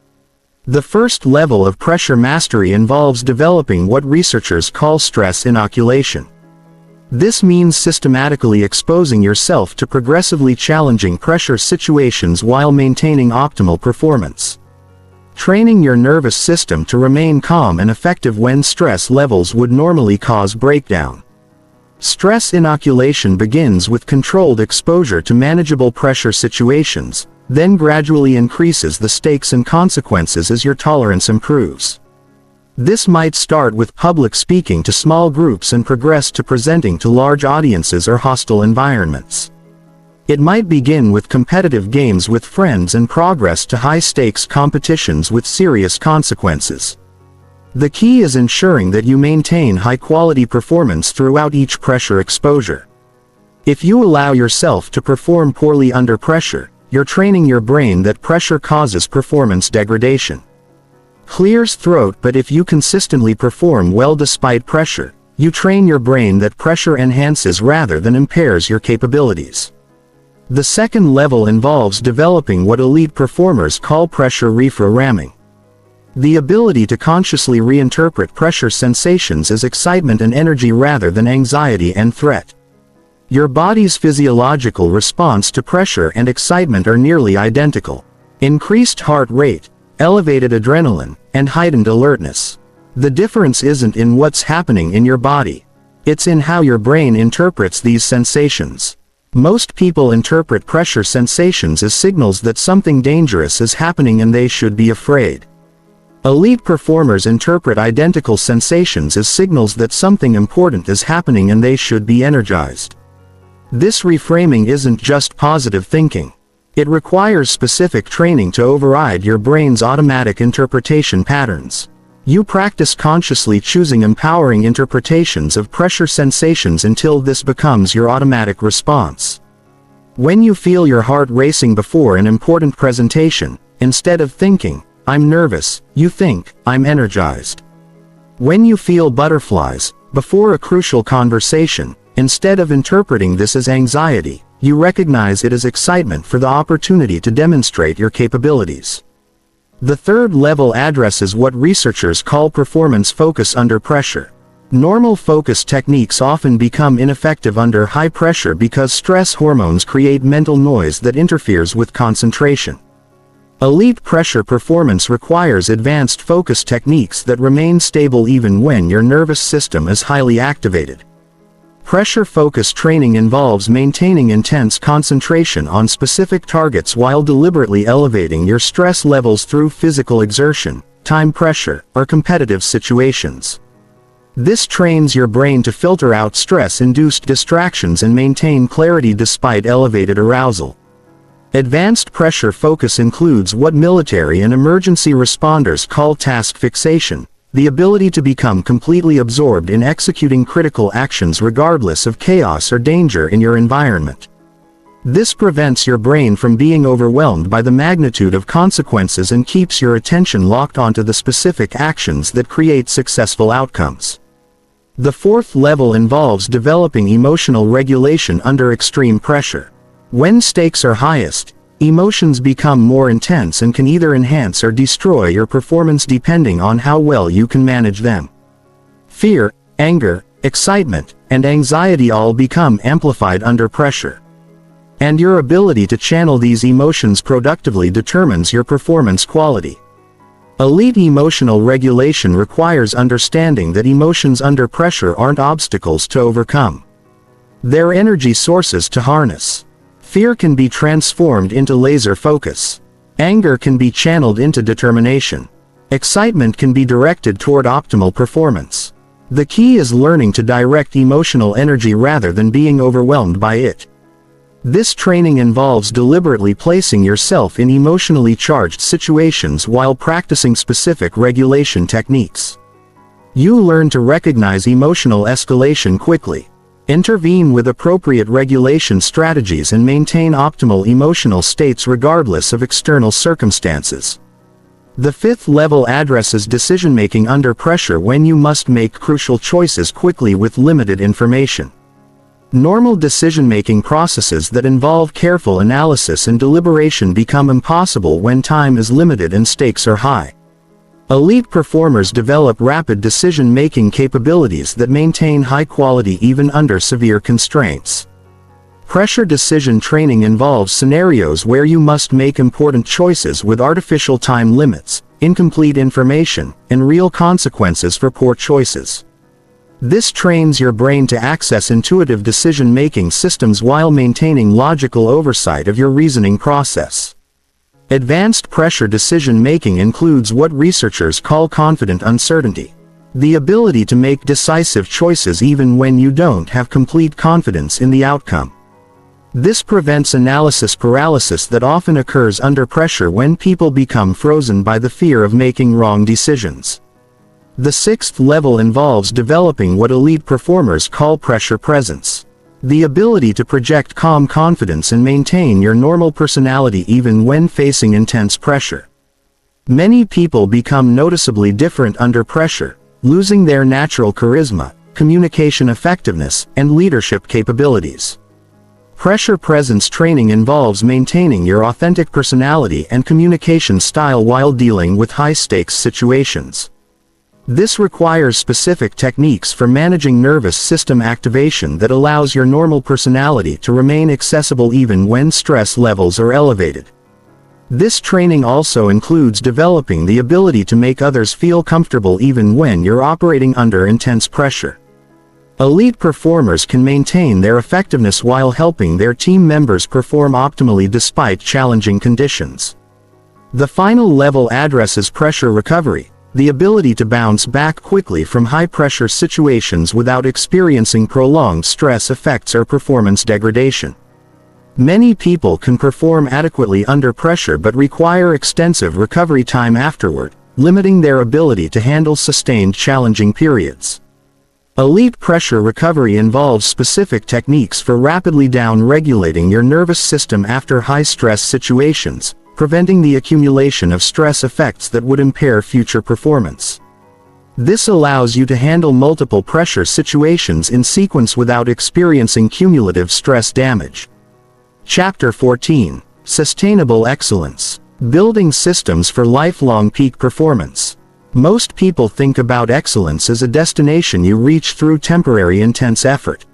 The first level of pressure mastery involves developing what researchers call stress inoculation. This means systematically exposing yourself to progressively challenging pressure situations while maintaining optimal performance. Training your nervous system to remain calm and effective when stress levels would normally cause breakdown. Stress inoculation begins with controlled exposure to manageable pressure situations, then gradually increases the stakes and consequences as your tolerance improves. This might start with public speaking to small groups and progress to presenting to large audiences or hostile environments. It might begin with competitive games with friends and progress to high-stakes competitions with serious consequences. The key is ensuring that you maintain high-quality performance throughout each pressure exposure. If you allow yourself to perform poorly under pressure, you're training your brain that pressure causes performance degradation. Clears throat. But if you consistently perform well despite pressure, you train your brain that pressure enhances rather than impairs your capabilities. The second level involves developing what elite performers call pressure reprogramming. The ability to consciously reinterpret pressure sensations as excitement and energy rather than anxiety and threat. Your body's physiological response to pressure and excitement are nearly identical. Increased heart rate, elevated adrenaline, and heightened alertness. The difference isn't in what's happening in your body. It's in how your brain interprets these sensations. Most people interpret pressure sensations as signals that something dangerous is happening and they should be afraid. Elite performers interpret identical sensations as signals that something important is happening and they should be energized. This reframing isn't just positive thinking. It requires specific training to override your brain's automatic interpretation patterns. You practice consciously choosing empowering interpretations of pressure sensations until this becomes your automatic response. When you feel your heart racing before an important presentation, instead of thinking, "I'm nervous," you think, "I'm energized." When you feel butterflies before a crucial conversation, instead of interpreting this as anxiety, you recognize it as excitement for the opportunity to demonstrate your capabilities. The third level addresses what researchers call performance focus under pressure. Normal focus techniques often become ineffective under high pressure because stress hormones create mental noise that interferes with concentration. Elite pressure performance requires advanced focus techniques that remain stable even when your nervous system is highly activated. Pressure focus training involves maintaining intense concentration on specific targets while deliberately elevating your stress levels through physical exertion, time pressure, or competitive situations. This trains your brain to filter out stress-induced distractions and maintain clarity despite elevated arousal. Advanced pressure focus includes what military and emergency responders call task fixation, the ability to become completely absorbed in executing critical actions regardless of chaos or danger in your environment. This prevents your brain from being overwhelmed by the magnitude of consequences and keeps your attention locked onto the specific actions that create successful outcomes. The fourth level involves developing emotional regulation under extreme pressure. When stakes are highest, emotions become more intense and can either enhance or destroy your performance depending on how well you can manage them. Fear, anger, excitement, and anxiety all become amplified under pressure. And your ability to channel these emotions productively determines your performance quality. Elite emotional regulation requires understanding that emotions under pressure aren't obstacles to overcome. They're energy sources to harness. Fear can be transformed into laser focus. Anger can be channeled into determination. Excitement can be directed toward optimal performance. The key is learning to direct emotional energy rather than being overwhelmed by it. This training involves deliberately placing yourself in emotionally charged situations while practicing specific regulation techniques. You learn to recognize emotional escalation quickly, intervene with appropriate regulation strategies, and maintain optimal emotional states regardless of external circumstances. The fifth level addresses decision-making under pressure when you must make crucial choices quickly with limited information. Normal decision-making processes that involve careful analysis and deliberation become impossible when time is limited and stakes are high. Elite performers develop rapid decision-making capabilities that maintain high quality even under severe constraints. Pressure decision training involves scenarios where you must make important choices with artificial time limits, incomplete information, and real consequences for poor choices. This trains your brain to access intuitive decision-making systems while maintaining logical oversight of your reasoning process. Advanced pressure decision-making includes what researchers call confident uncertainty, the ability to make decisive choices even when you don't have complete confidence in the outcome. This prevents analysis paralysis that often occurs under pressure when people become frozen by the fear of making wrong decisions. The sixth level involves developing what elite performers call pressure presence, the ability to project calm confidence and maintain your normal personality even when facing intense pressure. Many people become noticeably different under pressure, losing their natural charisma, communication effectiveness, and leadership capabilities. Pressure presence training involves maintaining your authentic personality and communication style while dealing with high-stakes situations. This requires specific techniques for managing nervous system activation that allows your normal personality to remain accessible even when stress levels are elevated. This training also includes developing the ability to make others feel comfortable even when you're operating under intense pressure. Elite performers can maintain their effectiveness while helping their team members perform optimally despite challenging conditions. The final level addresses pressure recovery, the ability to bounce back quickly from high-pressure situations without experiencing prolonged stress effects or performance degradation. Many people can perform adequately under pressure but require extensive recovery time afterward, limiting their ability to handle sustained challenging periods. Elite pressure recovery involves specific techniques for rapidly down-regulating your nervous system after high-stress situations, preventing the accumulation of stress effects that would impair future performance. This allows you to handle multiple pressure situations in sequence without experiencing cumulative stress damage. Chapter 14: Sustainable Excellence. Building Systems for Lifelong Peak Performance. Most people think about excellence as a destination you reach through temporary intense effort.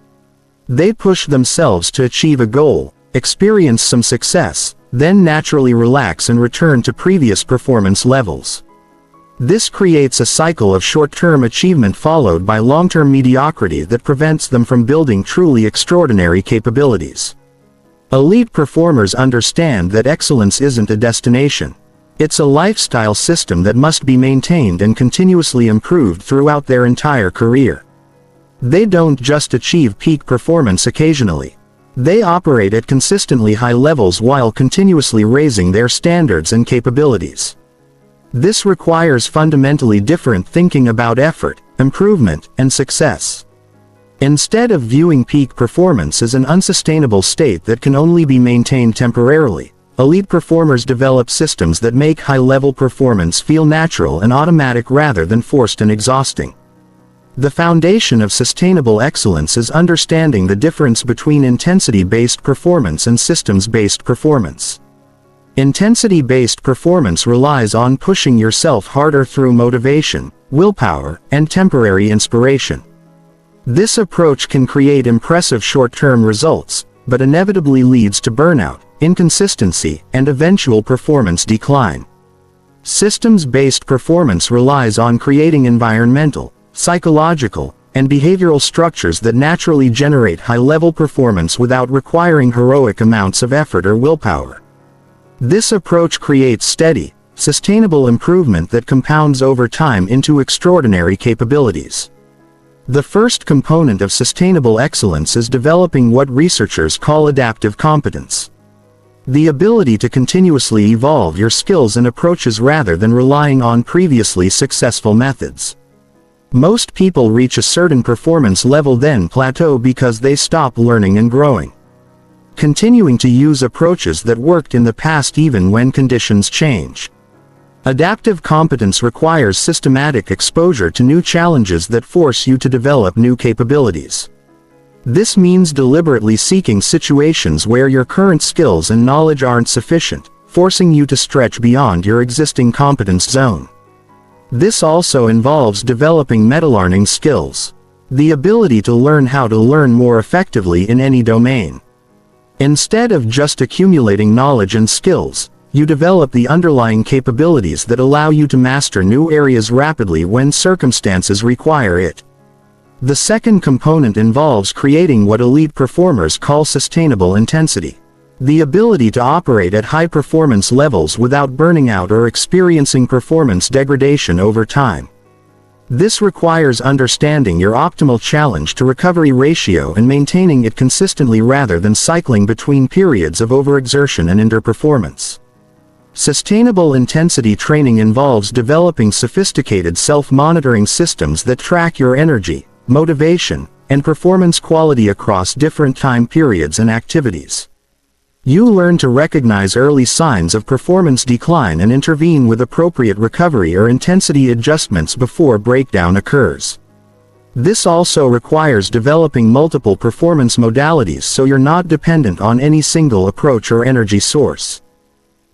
They push themselves to achieve a goal, experience some success, then naturally relax and return to previous performance levels. This creates a cycle of short-term achievement followed by long-term mediocrity that prevents them from building truly extraordinary capabilities. Elite performers understand that excellence isn't a destination. It's a lifestyle system that must be maintained and continuously improved throughout their entire career. They don't just achieve peak performance occasionally. They operate at consistently high levels while continuously raising their standards and capabilities. This requires fundamentally different thinking about effort, improvement, and success. Instead of viewing peak performance as an unsustainable state that can only be maintained temporarily, elite performers develop systems that make high-level performance feel natural and automatic rather than forced and exhausting. The foundation of sustainable excellence is understanding the difference between intensity-based performance and systems-based performance. Intensity-based performance relies on pushing yourself harder through motivation, willpower, and temporary inspiration. This approach can create impressive short-term results, but inevitably leads to burnout, inconsistency, and eventual performance decline. Systems-based performance relies on creating environmental, psychological, and behavioral structures that naturally generate high-level performance without requiring heroic amounts of effort or willpower. This approach creates steady, sustainable improvement that compounds over time into extraordinary capabilities. The first component of sustainable excellence is developing what researchers call adaptive competence. The ability to continuously evolve your skills and approaches rather than relying on previously successful methods. Most people reach a certain performance level then plateau because they stop learning and growing. Continuing to use approaches that worked in the past even when conditions change. Adaptive competence requires systematic exposure to new challenges that force you to develop new capabilities. This means deliberately seeking situations where your current skills and knowledge aren't sufficient, forcing you to stretch beyond your existing competence zone. This also involves developing metalearning skills, the ability to learn how to learn more effectively in any domain. Instead of just accumulating knowledge and skills, you develop the underlying capabilities that allow you to master new areas rapidly when circumstances require it. The second component involves creating what elite performers call sustainable intensity. The ability to operate at high performance levels without burning out or experiencing performance degradation over time. This requires understanding your optimal challenge to recovery ratio and maintaining it consistently rather than cycling between periods of overexertion and underperformance. Sustainable intensity training involves developing sophisticated self-monitoring systems that track your energy, motivation, and performance quality across different time periods and activities. You learn to recognize early signs of performance decline and intervene with appropriate recovery or intensity adjustments before breakdown occurs. This also requires developing multiple performance modalities so you're not dependent on any single approach or energy source.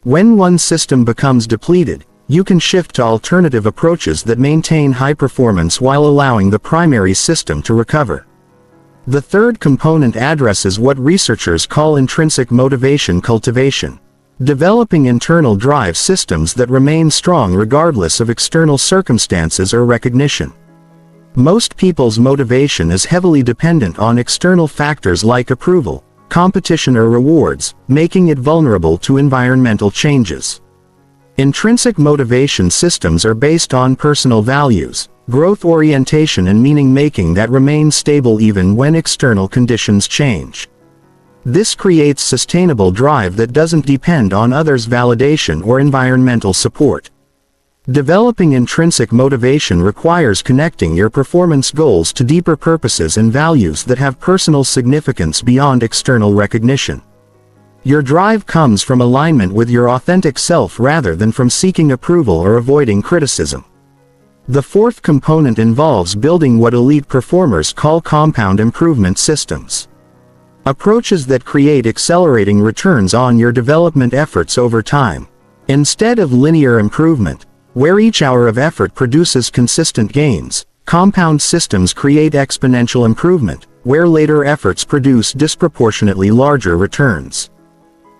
When one system becomes depleted, you can shift to alternative approaches that maintain high performance while allowing the primary system to recover. The third component addresses what researchers call intrinsic motivation cultivation, developing internal drive systems that remain strong regardless of external circumstances or recognition. Most people's motivation is heavily dependent on external factors like approval, competition or rewards, making it vulnerable to environmental changes. Intrinsic motivation systems are based on personal values, growth orientation and meaning-making that remain stable even when external conditions change. This creates sustainable drive that doesn't depend on others' validation or environmental support. Developing intrinsic motivation requires connecting your performance goals to deeper purposes and values that have personal significance beyond external recognition. Your drive comes from alignment with your authentic self rather than from seeking approval or avoiding criticism. The fourth component involves building what elite performers call compound improvement systems. Approaches that create accelerating returns on your development efforts over time. Instead of linear improvement, where each hour of effort produces consistent gains, compound systems create exponential improvement, where later efforts produce disproportionately larger returns.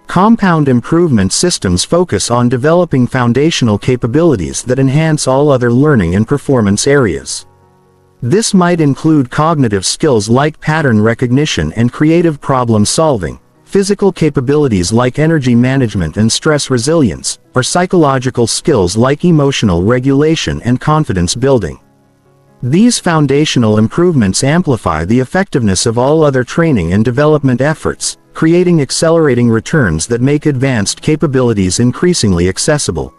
Compound improvement systems focus on developing foundational capabilities that enhance all other learning and performance areas. This might include cognitive skills like pattern recognition and creative problem solving, physical capabilities like energy management and stress resilience, or psychological skills like emotional regulation and confidence building. These foundational improvements amplify the effectiveness of all other training and development efforts, creating accelerating returns that make advanced capabilities increasingly accessible.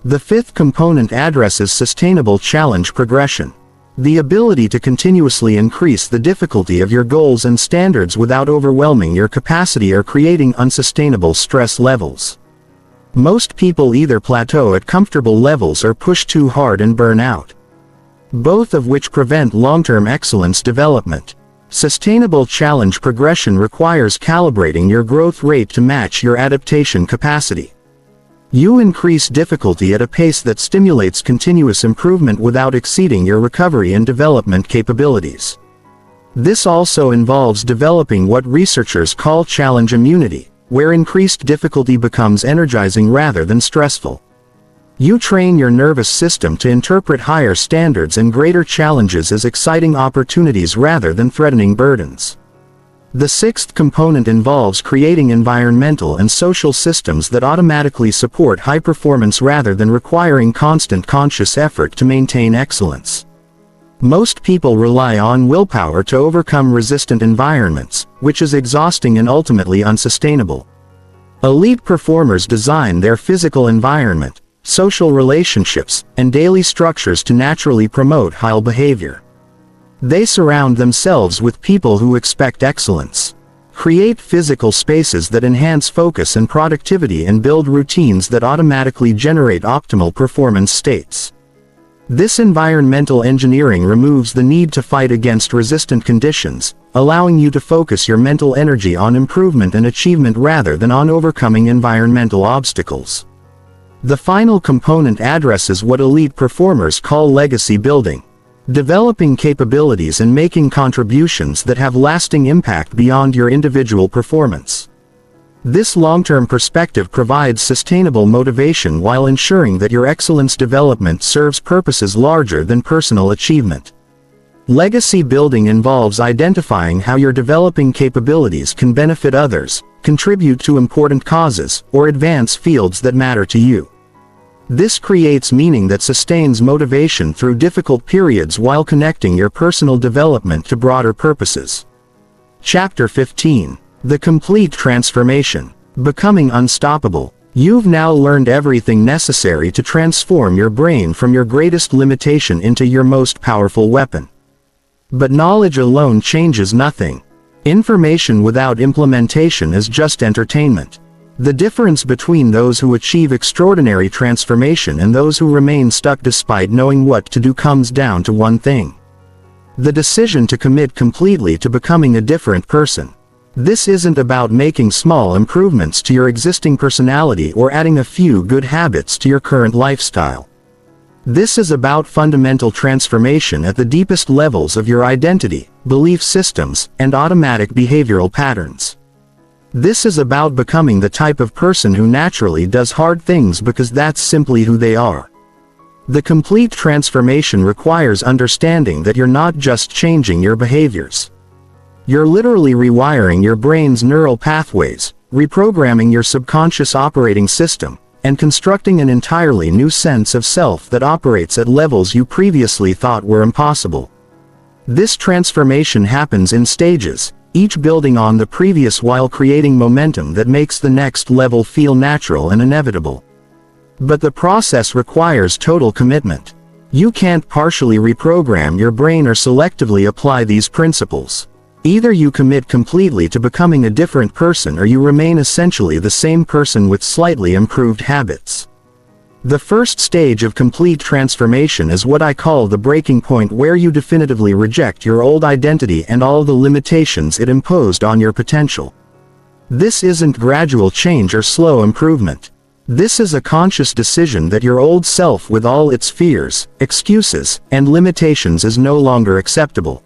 The fifth component addresses sustainable challenge progression. The ability to continuously increase the difficulty of your goals and standards without overwhelming your capacity or creating unsustainable stress levels. Most people either plateau at comfortable levels or push too hard and burn out, both of which prevent long-term excellence development. Sustainable challenge progression requires calibrating your growth rate to match your adaptation capacity. You increase difficulty at a pace that stimulates continuous improvement without exceeding your recovery and development capabilities. This also involves developing what researchers call challenge immunity, where increased difficulty becomes energizing rather than stressful. You train your nervous system to interpret higher standards and greater challenges as exciting opportunities rather than threatening burdens. The sixth component involves creating environmental and social systems that automatically support high performance rather than requiring constant conscious effort to maintain excellence. Most people rely on willpower to overcome resistant environments, which is exhausting and ultimately unsustainable. Elite performers design their physical environment, social relationships, and daily structures to naturally promote high behavior. They surround themselves with people who expect excellence, create physical spaces that enhance focus and productivity, and build routines that automatically generate optimal performance states. This environmental engineering removes the need to fight against resistant conditions, allowing you to focus your mental energy on improvement and achievement rather than on overcoming environmental obstacles. The final component addresses what elite performers call legacy building, developing capabilities and making contributions that have lasting impact beyond your individual performance. This long-term perspective provides sustainable motivation while ensuring that your excellence development serves purposes larger than personal achievement. Legacy building involves identifying how your developing capabilities can benefit others, contribute to important causes, or advance fields that matter to you. This creates meaning that sustains motivation through difficult periods while connecting your personal development to broader purposes. Chapter 15. The Complete Transformation. Becoming Unstoppable. You've now learned everything necessary to transform your brain from your greatest limitation into your most powerful weapon. But knowledge alone changes nothing. Information without implementation is just entertainment. The difference between those who achieve extraordinary transformation and those who remain stuck despite knowing what to do comes down to one thing: the decision to commit completely to becoming a different person. This isn't about making small improvements to your existing personality or adding a few good habits to your current lifestyle. This is about fundamental transformation at the deepest levels of your identity, belief systems, and automatic behavioral patterns. This is about becoming the type of person who naturally does hard things because that's simply who they are. The complete transformation requires understanding that you're not just changing your behaviors. You're literally rewiring your brain's neural pathways, reprogramming your subconscious operating system, and constructing an entirely new sense of self that operates at levels you previously thought were impossible. This transformation happens in stages, each building on the previous while creating momentum that makes the next level feel natural and inevitable. But the process requires total commitment. You can't partially reprogram your brain or selectively apply these principles. Either you commit completely to becoming a different person or you remain essentially the same person with slightly improved habits. The first stage of complete transformation is what I call the breaking point, where you definitively reject your old identity and all the limitations it imposed on your potential. This isn't gradual change or slow improvement. This is a conscious decision that your old self with all its fears, excuses, and limitations is no longer acceptable.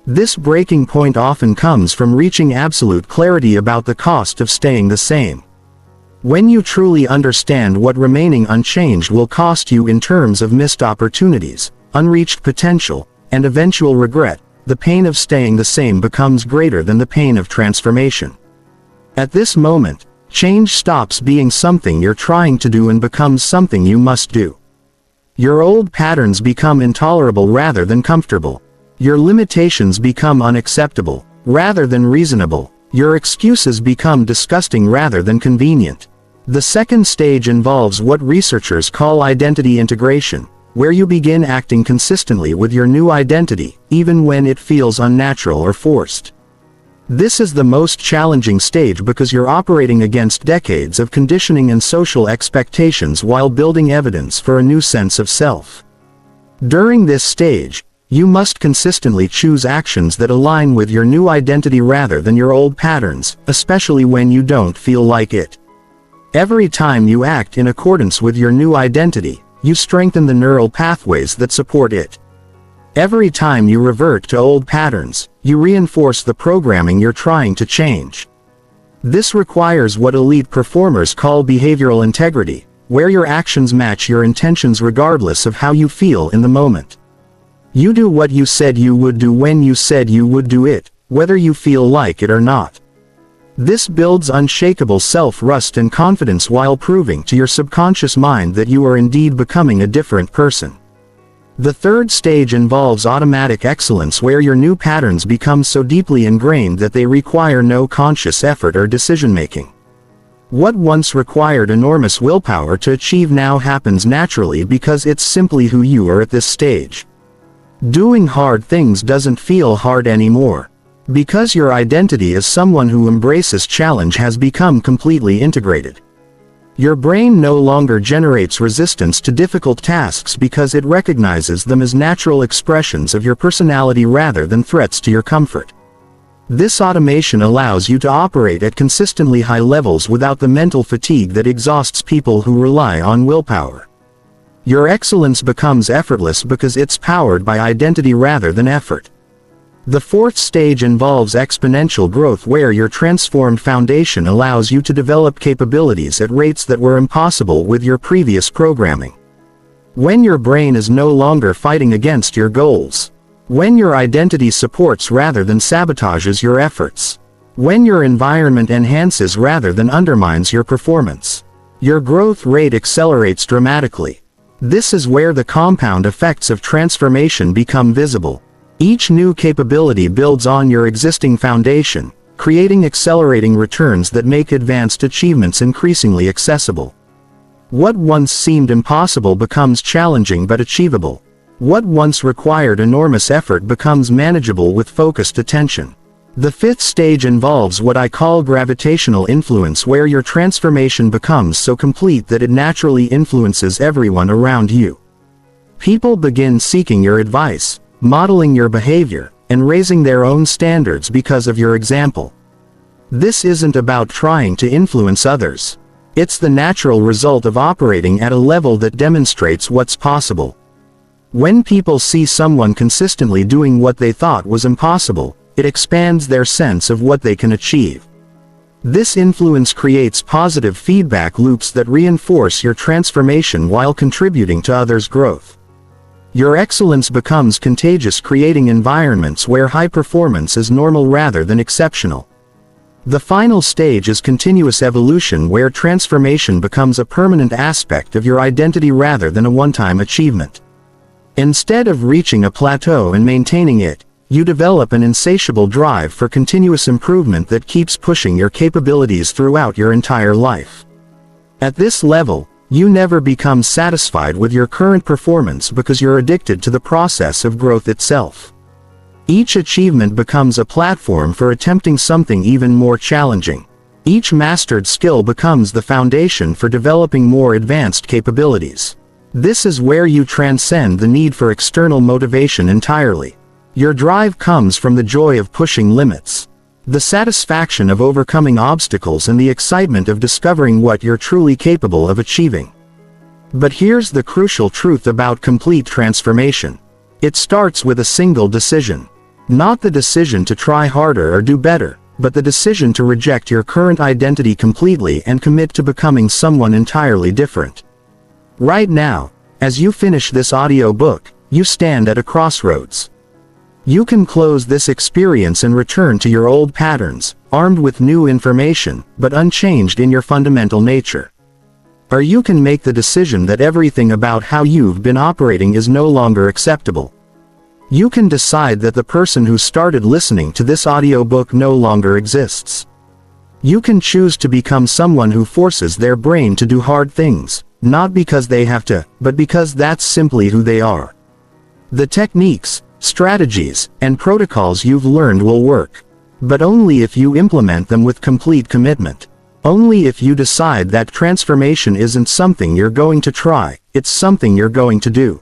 This breaking point often comes from reaching absolute clarity about the cost of staying the same. When you truly understand what remaining unchanged will cost you in terms of missed opportunities, unreached potential, and eventual regret, the pain of staying the same becomes greater than the pain of transformation. At this moment, change stops being something you're trying to do and becomes something you must do. Your old patterns become intolerable rather than comfortable. Your limitations become unacceptable, rather than reasonable. Your excuses become disgusting rather than convenient. The second stage involves what researchers call identity integration, where you begin acting consistently with your new identity, even when it feels unnatural or forced. This is the most challenging stage because you're operating against decades of conditioning and social expectations while building evidence for a new sense of self. During this stage, you must consistently choose actions that align with your new identity rather than your old patterns, especially when you don't feel like it. Every time you act in accordance with your new identity, you strengthen the neural pathways that support it. Every time you revert to old patterns, you reinforce the programming you're trying to change. This requires what elite performers call behavioral integrity, where your actions match your intentions regardless of how you feel in the moment. You do what you said you would do when you said you would do it, whether you feel like it or not. This builds unshakable self-trust and confidence while proving to your subconscious mind that you are indeed becoming a different person. The third stage involves automatic excellence, where your new patterns become so deeply ingrained that they require no conscious effort or decision-making. What once required enormous willpower to achieve now happens naturally because it's simply who you are at this stage. Doing hard things doesn't feel hard anymore. Because your identity as someone who embraces challenge has become completely integrated. Your brain no longer generates resistance to difficult tasks because it recognizes them as natural expressions of your personality rather than threats to your comfort. This automation allows you to operate at consistently high levels without the mental fatigue that exhausts people who rely on willpower. Your excellence becomes effortless because it's powered by identity rather than effort. The fourth stage involves exponential growth, where your transformed foundation allows you to develop capabilities at rates that were impossible with your previous programming. When your brain is no longer fighting against your goals. When your identity supports rather than sabotages your efforts. When your environment enhances rather than undermines your performance. Your growth rate accelerates dramatically. This is where the compound effects of transformation become visible. Each new capability builds on your existing foundation, creating accelerating returns that make advanced achievements increasingly accessible. What once seemed impossible becomes challenging but achievable. What once required enormous effort becomes manageable with focused attention. The fifth stage involves what I call gravitational influence, where your transformation becomes so complete that it naturally influences everyone around you. People begin seeking your advice, modeling your behavior, and raising their own standards because of your example. This isn't about trying to influence others. It's the natural result of operating at a level that demonstrates what's possible. When people see someone consistently doing what they thought was impossible, it expands their sense of what they can achieve. This influence creates positive feedback loops that reinforce your transformation while contributing to others' growth. Your excellence becomes contagious, creating environments where high performance is normal rather than exceptional. The final stage is continuous evolution, where transformation becomes a permanent aspect of your identity rather than a one-time achievement. Instead of reaching a plateau and maintaining it, you develop an insatiable drive for continuous improvement that keeps pushing your capabilities throughout your entire life. At this level, you never become satisfied with your current performance because you're addicted to the process of growth itself. Each achievement becomes a platform for attempting something even more challenging. Each mastered skill becomes the foundation for developing more advanced capabilities. This is where you transcend the need for external motivation entirely. Your drive comes from the joy of pushing limits, the satisfaction of overcoming obstacles, and the excitement of discovering what you're truly capable of achieving. But here's the crucial truth about complete transformation. It starts with a single decision. Not the decision to try harder or do better, but the decision to reject your current identity completely and commit to becoming someone entirely different. Right now, as you finish this audiobook, you stand at a crossroads. You can close this experience and return to your old patterns, armed with new information, but unchanged in your fundamental nature. Or you can make the decision that everything about how you've been operating is no longer acceptable. You can decide that the person who started listening to this audiobook no longer exists. You can choose to become someone who forces their brain to do hard things, not because they have to, but because that's simply who they are. The techniques, strategies, and protocols you've learned will work, but only if you implement them with complete commitment. Only if you decide that transformation isn't something you're going to try, it's something you're going to do.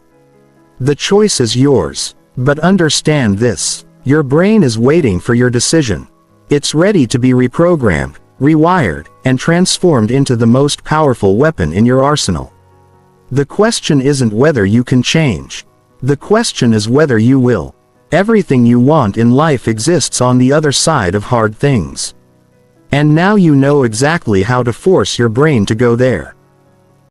The choice is yours. But understand this: your brain is waiting for your decision. It's ready to be reprogrammed, rewired, and transformed into the most powerful weapon in your arsenal. The question isn't whether you can change. The question is whether you will. Everything you want in life exists on the other side of hard things. And now you know exactly how to force your brain to go there.